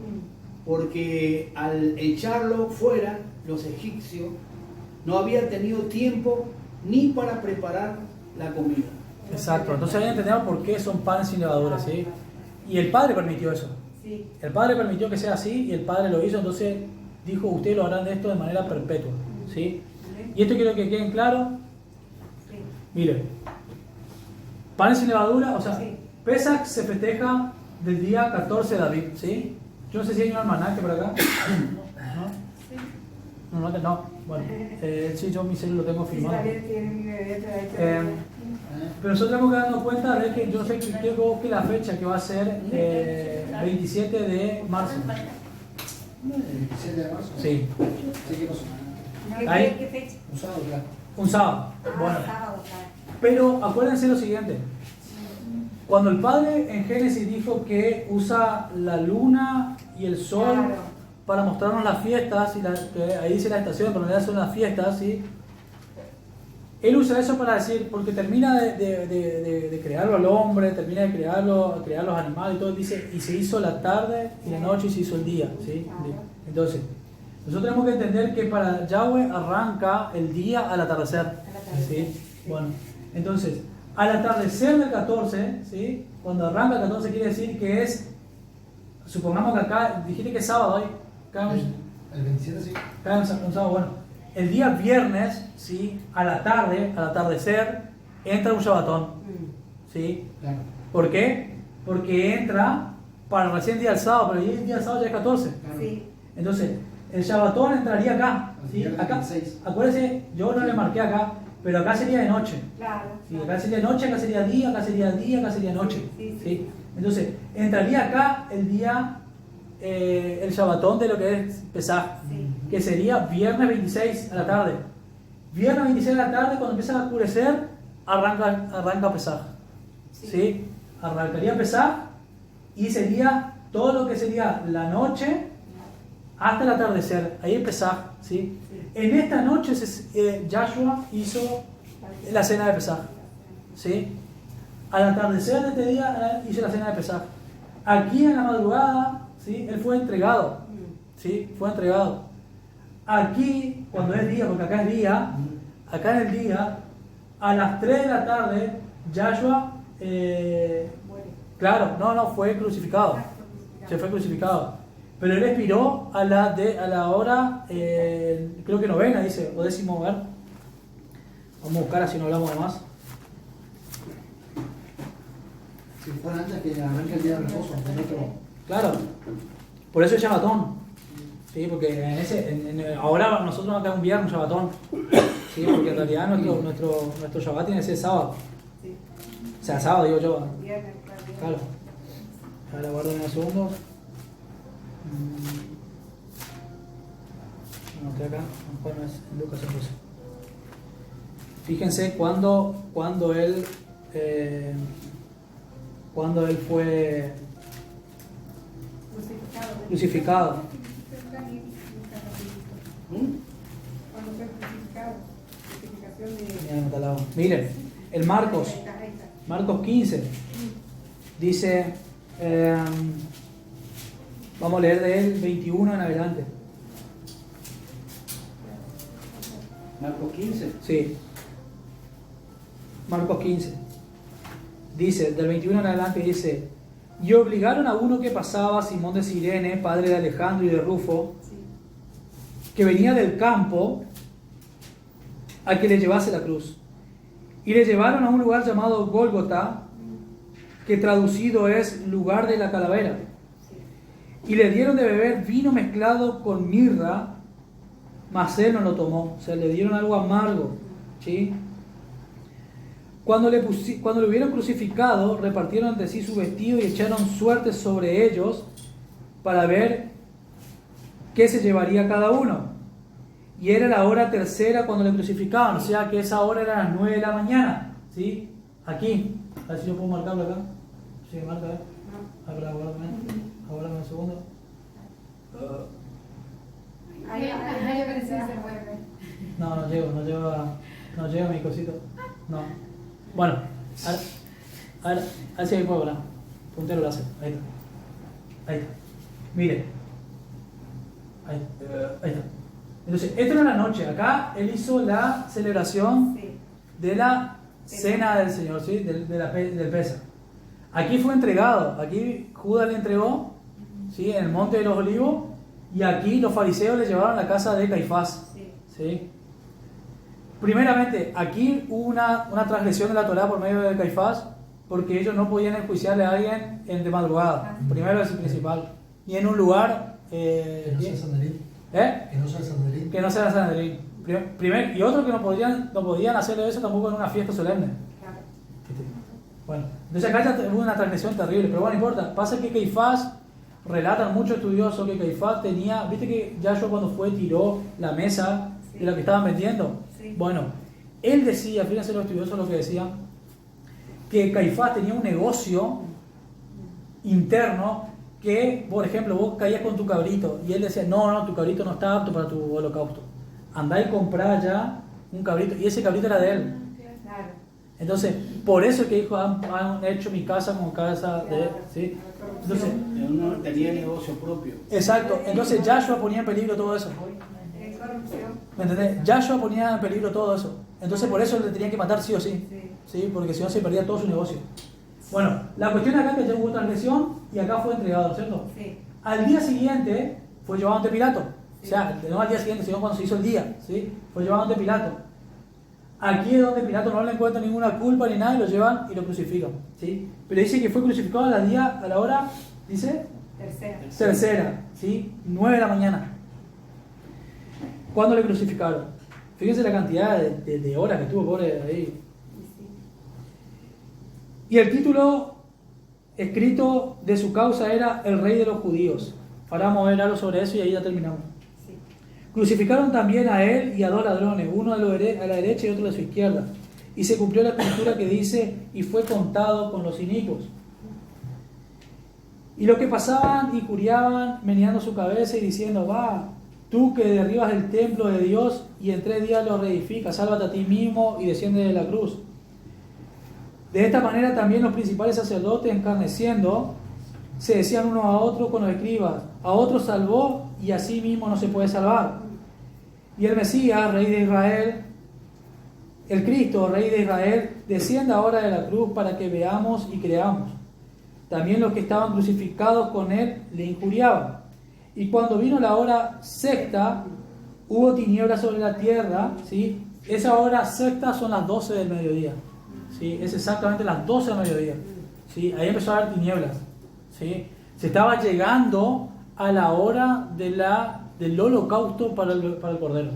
porque al echarlo fuera los egipcios no habían tenido tiempo ni para preparar la comida. Exacto, entonces ahí entendemos por qué son panes sin levadura, ¿sí? Y el Padre permitió eso. El Padre permitió que sea así y el Padre lo hizo, entonces dijo: ustedes lo harán de esto de manera perpetua, ¿sí? Y esto quiero que queden claro. Miren, panes sin levadura, o sea, Pesaj se festeja del día 14 de Aviv, ¿sí? Yo no sé si hay un almanaque por acá. No, bueno, sí, yo mi celular lo tengo firmado. Pero nosotros tenemos que darnos cuenta de que yo sé que la fecha que va a ser 27 de marzo. ¿27 de marzo? Sí. Sí, ¿qué pasó? ¿Ahí? ¿Qué fecha? Un sábado, claro. Un sábado. Bueno, Sábado, claro. pero acuérdense lo siguiente. Cuando el Padre en Génesis dijo que usa la luna y el sol para mostrarnos las fiestas, que ahí dice la estación, pero en realidad son las fiestas, ¿sí? Él usa eso para decir, porque termina de crearlo al hombre, termina de crear los animales y todo, dice: y se hizo la tarde y la noche y se hizo el día, ¿sí? Entonces, nosotros tenemos que entender que para Yahweh arranca el día al atardecer, ¿sí? Bueno, entonces, al atardecer del 14, ¿sí? Cuando arranca el 14 quiere decir que es, supongamos que acá, dijiste que es sábado hoy, El 27 sí. un sábado, bueno. El día viernes, ¿sí? A la tarde, al atardecer, entra un Shabbatón, ¿sí? Claro. ¿Por qué? Porque entra para recién día del sábado, pero el día del sábado ya es 14. Claro. Sí. Entonces, el Shabbatón entraría acá, ¿sí? El Acá, 26. acuérdense, yo no le marqué acá, pero acá sería de noche. Claro. ¿Sí? Acá sería noche, acá sería día, acá sería día, acá sería noche. Sí, sí. ¿Sí? Entonces, entraría acá el día, el Shabbatón de lo que es Pesaj, Sí. que sería viernes 26 a la tarde. Viernes 26 a la tarde, cuando empieza a oscurecer, arranca Pesaj. ¿Sí? Arrancaría Pesaj y sería todo lo que sería la noche hasta el atardecer. Ahí es Pesaj, ¿sí? En esta noche Yahshua hizo la cena de Pesaj, ¿sí? Al atardecer de este día hizo la cena de Pesaj. Aquí en la madrugada, ¿sí? Él fue entregado, ¿sí? Fue entregado. Aquí, cuando es día, porque acá es día, acá en el día, a las 3 de la tarde, Yahshua, claro, no, fue crucificado. Se fue crucificado. Pero él expiró a la hora, creo que novena, dice, o décimo, a ver. Vamos a buscar así no hablamos de más. Si fuera antes que arranque el día de reposo, del otro. Claro, por eso es Shabbatón. ¿Sí? Porque ahora nosotros acá un viernes, un Shabbatón. ¿Sí? Porque en realidad nuestro Shabbat tiene que ser sábado. Sí. O sea, sábado digo yo. Viernes, Claro. Ahora guardo unos segundos. Anoté acá. Bueno, es Lucas 11. Fíjense cuando él fue crucificado. Cuando fue crucificado, crucificación de... Mira, no te lavo. Miren, el Marcos 15 dice, vamos a leer de él 21 en adelante. Marcos 15. Sí. Marcos 15. Dice, del 21 en adelante dice, y obligaron a uno que pasaba, Simón de Cirene, padre de Alejandro y de Rufo, que venía del campo, a que le llevase la cruz. Y le llevaron a un lugar llamado Gólgota, que traducido es lugar de la calavera. Y le dieron de beber vino mezclado con mirra, mas él no lo tomó. O sea, le dieron algo amargo. ¿Sí? Cuando le hubieron crucificado, repartieron entre sí su vestido y echaron suertes sobre ellos para ver qué se llevaría cada uno. Y era la hora tercera cuando le crucificaban, o sea que esa hora era las 9 de la mañana. ¿Sí? Aquí. A ver si yo puedo marcarlo acá. Sí, marca, ¿eh? Aguárdame un segundo. Ahí aparece ese mueble. No llego a mi cosito. No. Bueno, a ver si ahí puedo hablar. Puntero láser. Ahí está. Mire. Ahí está. Entonces, esta era la noche. Acá él hizo la celebración de la cena del Señor, ¿sí? Del Pesa. Aquí fue entregado. Aquí Judas le entregó, ¿sí? En el monte de los Olivos. Y aquí los fariseos le llevaron a la casa de Caifás. ¿Sí? Primeramente, aquí hubo una transgresión de la Torá por medio de Caifás, porque ellos no podían enjuiciarle a alguien de madrugada. Primero es el principal. Y en un lugar... que no sea Sanedrín. Que no sea Sanedrín. Primero, y otro que no podían hacerle eso tampoco en una fiesta solemne. Bueno, entonces acá ya hubo una transgresión terrible, pero bueno, no importa. Pasa que Caifás, relatan muchos estudiosos que Caifás tenía, viste que Yahshua cuando fue tiró la mesa de lo que estaban vendiendo. Bueno, él decía, fíjense los estudiosos lo que decían, que Caifás tenía un negocio interno que, por ejemplo, vos caías con tu cabrito y él decía, no, tu cabrito no está apto para tu holocausto. Andá y comprá ya un cabrito, y ese cabrito era de él. Entonces, por eso es que dijo, han hecho mi casa como casa de él. ¿Sí? Entonces, no tenía negocio propio. Exacto, entonces Yahshua ponía en peligro todo eso. ¿Me entendés? Yahshua ponía en peligro todo eso. Entonces por eso le tenían que matar sí o sí. ¿Sí? Porque si no se perdía todo su negocio. Bueno, la cuestión acá es que ya hubo transgresión y acá fue entregado, ¿cierto? Sí. Al día siguiente fue llevado ante Pilato. O sea, no al día siguiente, sino cuando se hizo el día. ¿Sí? Fue llevado ante Pilato. Aquí es donde Pilato no le encuentra ninguna culpa ni nada y lo llevan y lo crucifican. ¿Sí? Pero dice que fue crucificado a la hora, dice, tercera, ¿sí? 9 de la mañana. ¿Cuándo le crucificaron? Fíjense la cantidad de horas que estuvo pobre ahí. Y el título escrito de su causa era El Rey de los Judíos. Ahora vamos a ver algo sobre eso y ahí ya terminamos. Crucificaron también a él y a 2 ladrones, uno a la derecha y otro a su izquierda. Y se cumplió la escritura que dice, y fue contado con los inicuos. Y los que pasaban injuriaban, meneando su cabeza y diciendo, va, tú que derribas el templo de Dios y en 3 días lo reedificas, sálvate a ti mismo y desciende de la cruz. De esta manera también los principales sacerdotes, encarneciendo, se decían uno a otro con los escribas, a otro salvó y a sí mismo no se puede salvar. Y el Mesías, Rey de Israel, el Cristo, Rey de Israel, desciende ahora de la cruz para que veamos y creamos. También los que estaban crucificados con él le injuriaban. Y cuando vino la hora sexta, hubo tinieblas sobre la tierra, ¿sí? Esa hora sexta son las 12 del mediodía, ¿sí? Es exactamente las 12 del mediodía, ¿sí? Ahí empezó a haber tinieblas, ¿sí? Se estaba llegando a la hora del holocausto para el Cordero.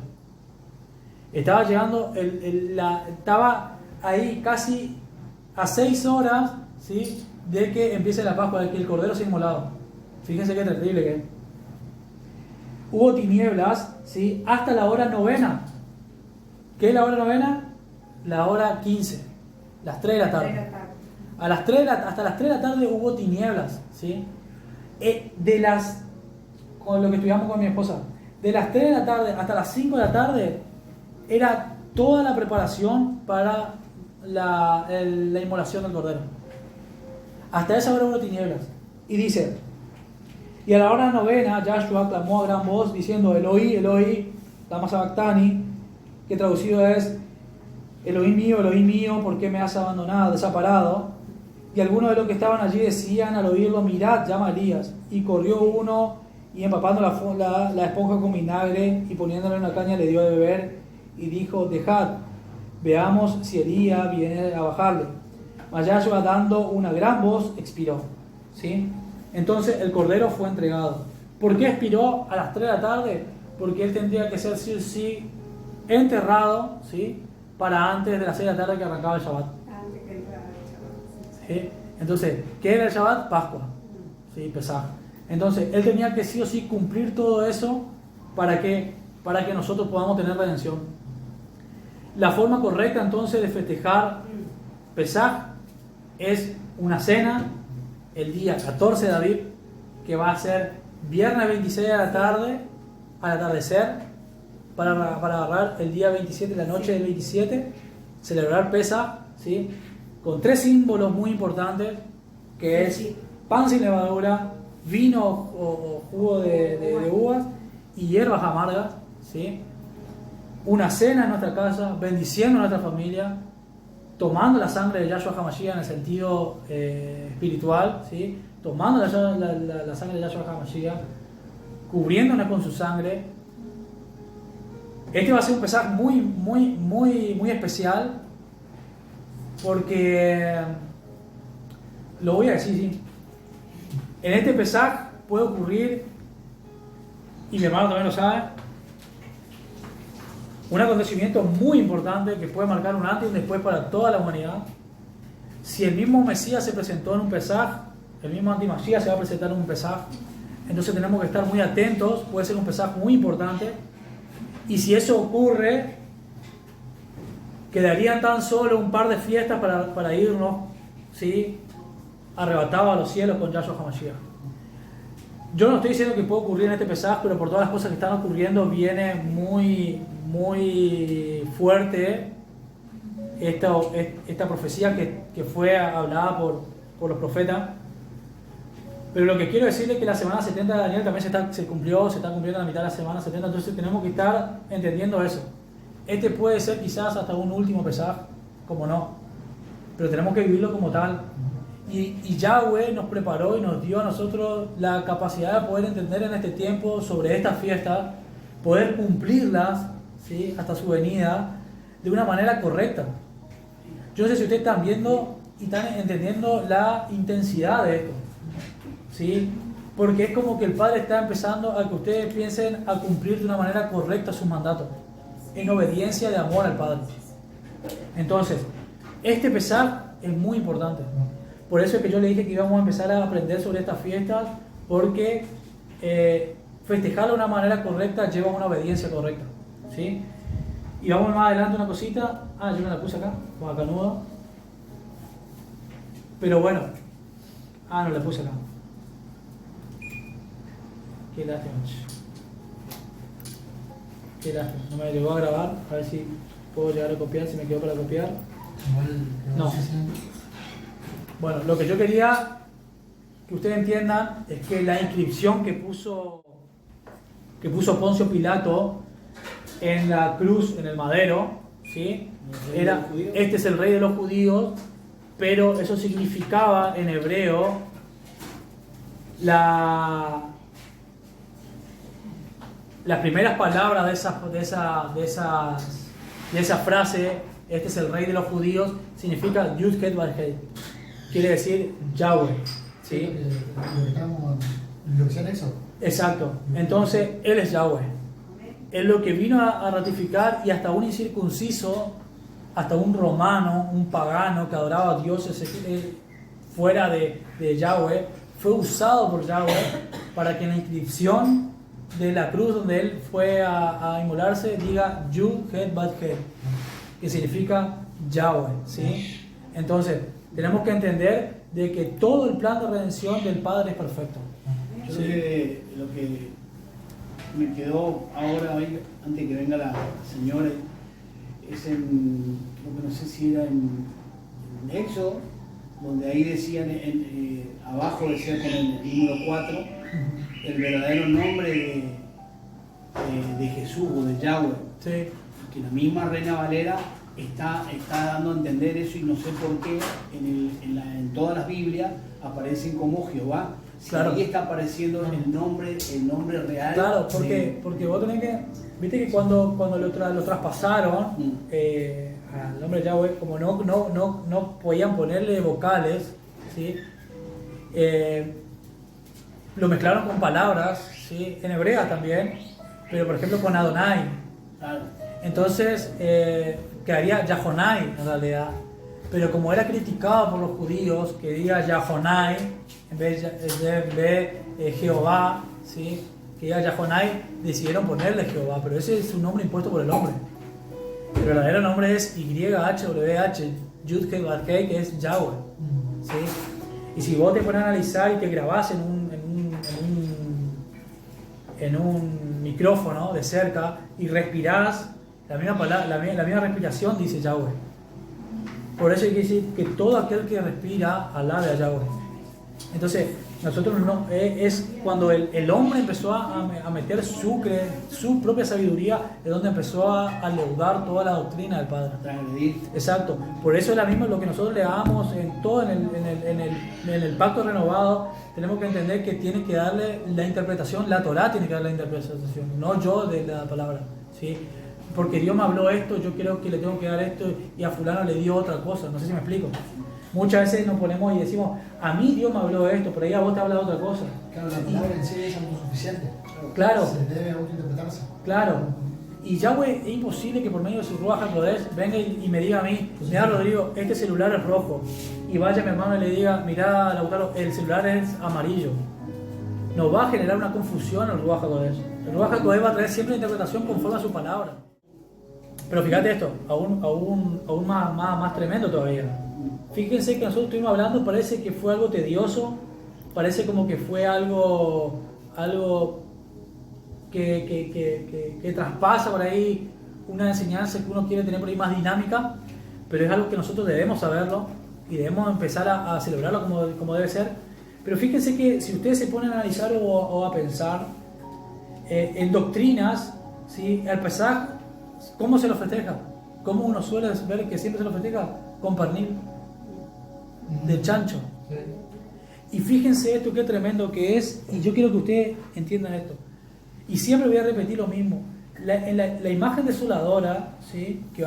Estaba llegando, estaba ahí casi a 6 horas, ¿sí?, de que empiece la Pascua, de que el Cordero sea inmolado. Fíjense qué terrible que es. Hubo tinieblas, ¿sí?, hasta la hora 9. ¿Qué es la hora 9? La hora 15, las 3 de la tarde. Hasta las 3 de la tarde hubo tinieblas, ¿sí? Con lo que estudiamos con mi esposa, de las 3 de la tarde hasta las 5 de la tarde era toda la preparación para la inmolación del Cordero. Hasta esa hora hubo tinieblas. Y dice, y a la hora 9 Yahshua clamó a gran voz diciendo, Eloi, Eloi, lama sabactani, que traducido es, Elohim mío, ¿por qué me has abandonado, desamparado? Y algunos de los que estaban allí decían al oírlo, mirad, llama a Elías. Y corrió uno y empapando la esponja con vinagre y poniéndola en una caña le dio de beber y dijo, dejad, veamos si Elías viene a bajarle. Mas Yahshua dando una gran voz expiró, ¿sí? Entonces el Cordero fue entregado. ¿Por qué expiró a las 3 de la tarde? Porque él tendría que ser sí enterrado, ¿sí?, para antes de las 6 de la tarde que arrancaba el Shabbat. ¿Sí? Entonces, ¿qué era el Shabbat? Pascua, ¿sí? Pesaj. Entonces, él tenía que sí o sí cumplir todo eso para que nosotros podamos tener redención. La forma correcta entonces de festejar Pesaj es una cena el día 14 de Aviv, que va a ser viernes 26 de la tarde, al atardecer, para agarrar el día 27, la noche del 27, celebrar Pesaj, ¿sí?, con 3 símbolos muy importantes, que es pan sin levadura, vino o jugo de uvas y hierbas amargas, ¿sí?, una cena en nuestra casa, bendiciendo a nuestra familia, tomando la sangre de Yahshua HaMashiach en el sentido espiritual, ¿sí?, tomando la sangre de Yahshua HaMashiach, cubriéndonos con su sangre. Este va a ser un Pesaj muy especial, porque lo voy a decir, ¿sí? En este Pesaj puede ocurrir, y mi hermano también lo sabe, un acontecimiento muy importante que puede marcar un antes y un después para toda la humanidad. Si el mismo Mesías se presentó en un Pesaj, el mismo anti-Mashiach se va a presentar en un Pesaj, entonces tenemos que estar muy atentos, puede ser un Pesaj muy importante. Y si eso ocurre, quedarían tan solo un par de fiestas para irnos, ¿sí?, arrebatados a los cielos con Yahshua HaMashiach. Yo no estoy diciendo que puede ocurrir en este Pesaj, pero por todas las cosas que están ocurriendo viene muy fuerte esta profecía que fue hablada por los profetas. Pero lo que quiero decirles es que la semana 70 de Daniel también se está cumpliendo la mitad de la semana 70, entonces tenemos que estar entendiendo eso. Este puede ser quizás hasta un último Pesaj, como no, pero tenemos que vivirlo como tal. Y Yahweh nos preparó y nos dio a nosotros la capacidad de poder entender en este tiempo sobre estas fiestas, poder cumplirlas, ¿sí?, hasta su venida de una manera correcta. Yo no sé si ustedes están viendo y están entendiendo la intensidad de esto, ¿sí?, porque es como que el Padre está empezando a que ustedes piensen a cumplir de una manera correcta sus mandatos, en obediencia de amor al Padre. Entonces, este Pesaj es muy importante. Por eso es que yo le dije que íbamos a empezar a aprender sobre estas fiestas, porque festejarlo de una manera correcta lleva a una obediencia correcta, ¿sí? Y vamos más adelante una cosita. Yo me la puse acá, con acá nudo. Pero bueno. No la puse acá. Qué lástima. Qué lástima. No me llegó a grabar. A ver si puedo llegar a copiar, si me quedo para copiar. No. Bueno, lo que yo quería que ustedes entiendan es que la inscripción que puso Poncio Pilato en la cruz, en el madero, ¿sí?, era, este es el rey de los judíos, pero eso significaba en hebreo las primeras palabras de esa frase, este es el rey de los judíos, significa Yud Het Bar Het. quiere decir Yahweh. ¿Sí? Lo que estamos en lo que sea en eso. Exacto. Entonces, Él es Yahweh. Él lo que vino a ratificar, y hasta un incircunciso, hasta un romano, un pagano que adoraba a dioses fuera de Yahweh, fue usado por Yahweh para que en la inscripción de la cruz donde Él fue a inmolarse diga Yud, Het, Bat, Het, que significa Yahweh. ¿Sí? Entonces, tenemos que entender de que todo el plan de redención del Padre es perfecto. Yo creo que lo que me quedó ahora, antes que venga la señora, es en, creo que no sé si era en Éxodo, donde ahí decían, abajo decía con el número 4, el verdadero nombre de Jesús o de Yahweh. Sí. Que la misma Reina Valera está dando a entender eso, y no sé por qué en todas las Biblias aparecen como Jehová. Si Claro. ahí está apareciendo el nombre real. Claro, porque vos tenés que, viste que cuando lo traspasaron al nombre de Yahweh, como no podían ponerle vocales, ¿sí? Lo mezclaron con palabras, ¿sí? En hebrea también, pero por ejemplo con Adonai. Claro. Entonces quedaría Yahonai en realidad, pero como era criticado por los judíos que diga Yahonai en vez de Jehová, ¿sí? Que diga Yahonai, decidieron ponerle Jehová, pero ese es un nombre impuesto por el hombre. El verdadero nombre es YHWH, Yud He Bat He, que es Yahweh. ¿Sí? Y si vos te pones a analizar y te grabás en un micrófono de cerca y respirás, la misma respiración dice Yahweh. Por eso hay que decir que todo aquel que respira alabe a Yahweh. Entonces, nosotros no, es cuando el hombre empezó a meter su propia sabiduría, es donde empezó a leudar toda la doctrina del Padre. Exacto. Por eso es la misma lo que nosotros le damos en todo en el pacto renovado. Tenemos que entender que tiene que darle la interpretación, la Torá tiene que darle la interpretación, no yo de la palabra, ¿sí? Porque Dios me habló esto, yo creo que le tengo que dar esto, y a fulano le dio otra cosa. No sé si me explico. Muchas veces nos ponemos y decimos, a mí Dios me habló esto, pero ahí a vos te habla de otra cosa. Claro, la palabra en sí es autosuficiente. Claro. Se debe autointerpretarse. Claro. Y Yahweh es imposible que por medio de su Ruach HaKodesh venga y me diga a mí, mira Rodrigo, este celular es rojo. Y vaya mi hermano y le diga, mira Lautaro, el celular es amarillo. Nos va a generar una confusión el Ruach HaKodesh. El Ruach HaKodesh va a traer siempre la interpretación conforme a su palabra. Pero fíjate esto, aún más tremendo todavía. Fíjense que nosotros estuvimos hablando, parece que fue algo tedioso, parece como que fue algo que traspasa por ahí una enseñanza que uno quiere tener por ahí más dinámica, pero es algo que nosotros debemos saberlo y debemos empezar a celebrarlo como debe ser. Pero fíjense que si ustedes se ponen a analizar o a pensar en doctrinas, ¿sí? El Pesaj, ¿cómo se lo festeja? ¿Cómo uno suele ver que siempre se lo festeja? Con pernil de chancho. Sí. Y fíjense esto, qué tremendo que es, y yo quiero que ustedes entiendan esto. Y siempre voy a repetir lo mismo. La imagen desoladora, ¿sí? que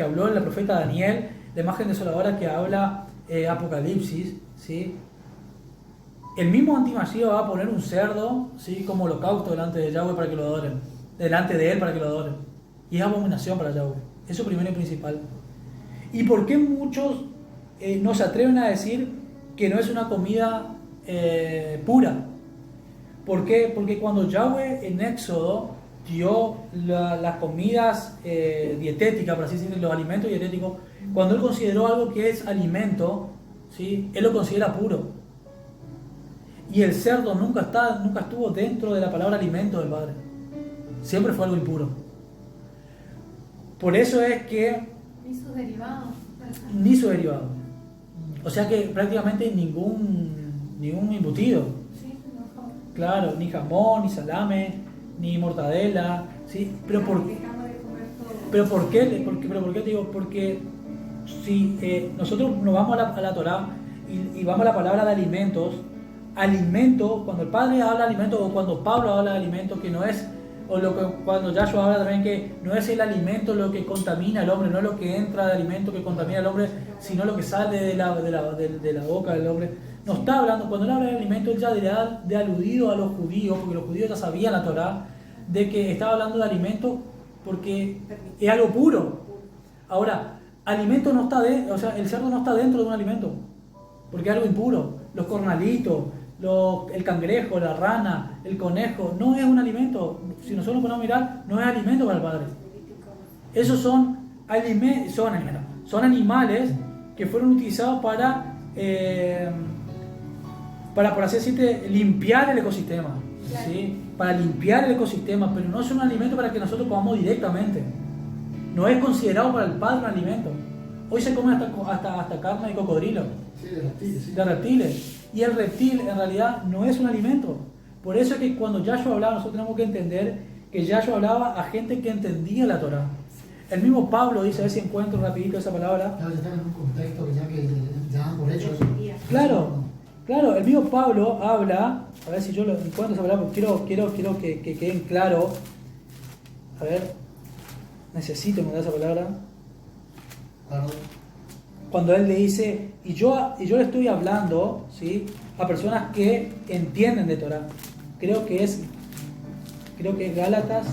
habló el profeta Daniel, la imagen desoladora que habla Apocalipsis, ¿sí? El mismo Antimashiach va a poner un cerdo, ¿sí? Como holocausto delante de Yahweh para que lo adoren, delante de él para que lo adoren. Y es abominación para Yahweh. Eso primero y principal. ¿Y por qué muchos no se atreven a decir que no es una comida pura? ¿Por qué? Porque cuando Yahweh en Éxodo dio las comidas dietéticas, por así decirlo, los alimentos dietéticos, cuando él consideró algo que es alimento, ¿sí? Él lo considera puro. Y el cerdo nunca estuvo dentro de la palabra alimento del Padre. Siempre fue algo impuro. Por eso es que Ni sus derivados. ni su derivado. O sea que prácticamente ningún embutido. Sí, no. Claro, ni jamón, ni salame, ni mortadela, ¿sí? Pero ¿por qué te digo? Porque si nosotros nos vamos a la Torá y vamos a la palabra de alimentos, cuando el Padre habla de alimentos, o cuando Pablo habla de alimentos, que no es, cuando Yahshua habla también, que no es el alimento lo que contamina al hombre, no es lo que entra de alimento que contamina al hombre, sino lo que sale de la boca del hombre. No está hablando, cuando él habla de alimento, él ya de aludido a los judíos, porque los judíos ya sabían la Torá, de que estaba hablando de alimento porque es algo puro. Ahora, alimento no está o sea, el cerdo no está dentro de un alimento, porque es algo impuro. Los cornalitos, el cangrejo, la rana, el conejo, no es un alimento. Si nosotros nos ponemos a mirar, no es alimento para el Padre. Esos son animales que fueron utilizados para por así decirte, limpiar el ecosistema. ¿Sí? Para limpiar el ecosistema, pero no es un alimento para que nosotros comamos directamente. No es considerado para el Padre un alimento. Hoy se come hasta carne de cocodrilo. Sí, de reptiles. Sí. De reptiles. Y el reptil en realidad no es un alimento. Por eso es que cuando Yahshua hablaba, nosotros tenemos que entender que Yahshua hablaba a gente que entendía la Torá. El mismo Pablo dice, a ver si encuentro rapidito esa palabra. Claro, ya están en un contexto que ya dan por hecho eso. Claro, el mismo Pablo habla, a ver si yo lo encuentro esa palabra, porque quiero que queden claro. A ver, necesito encontrar esa palabra. Claro. Cuando él le dice, y yo le estoy hablando, ¿sí?, a personas que entienden de Torá. Creo que es Gálatas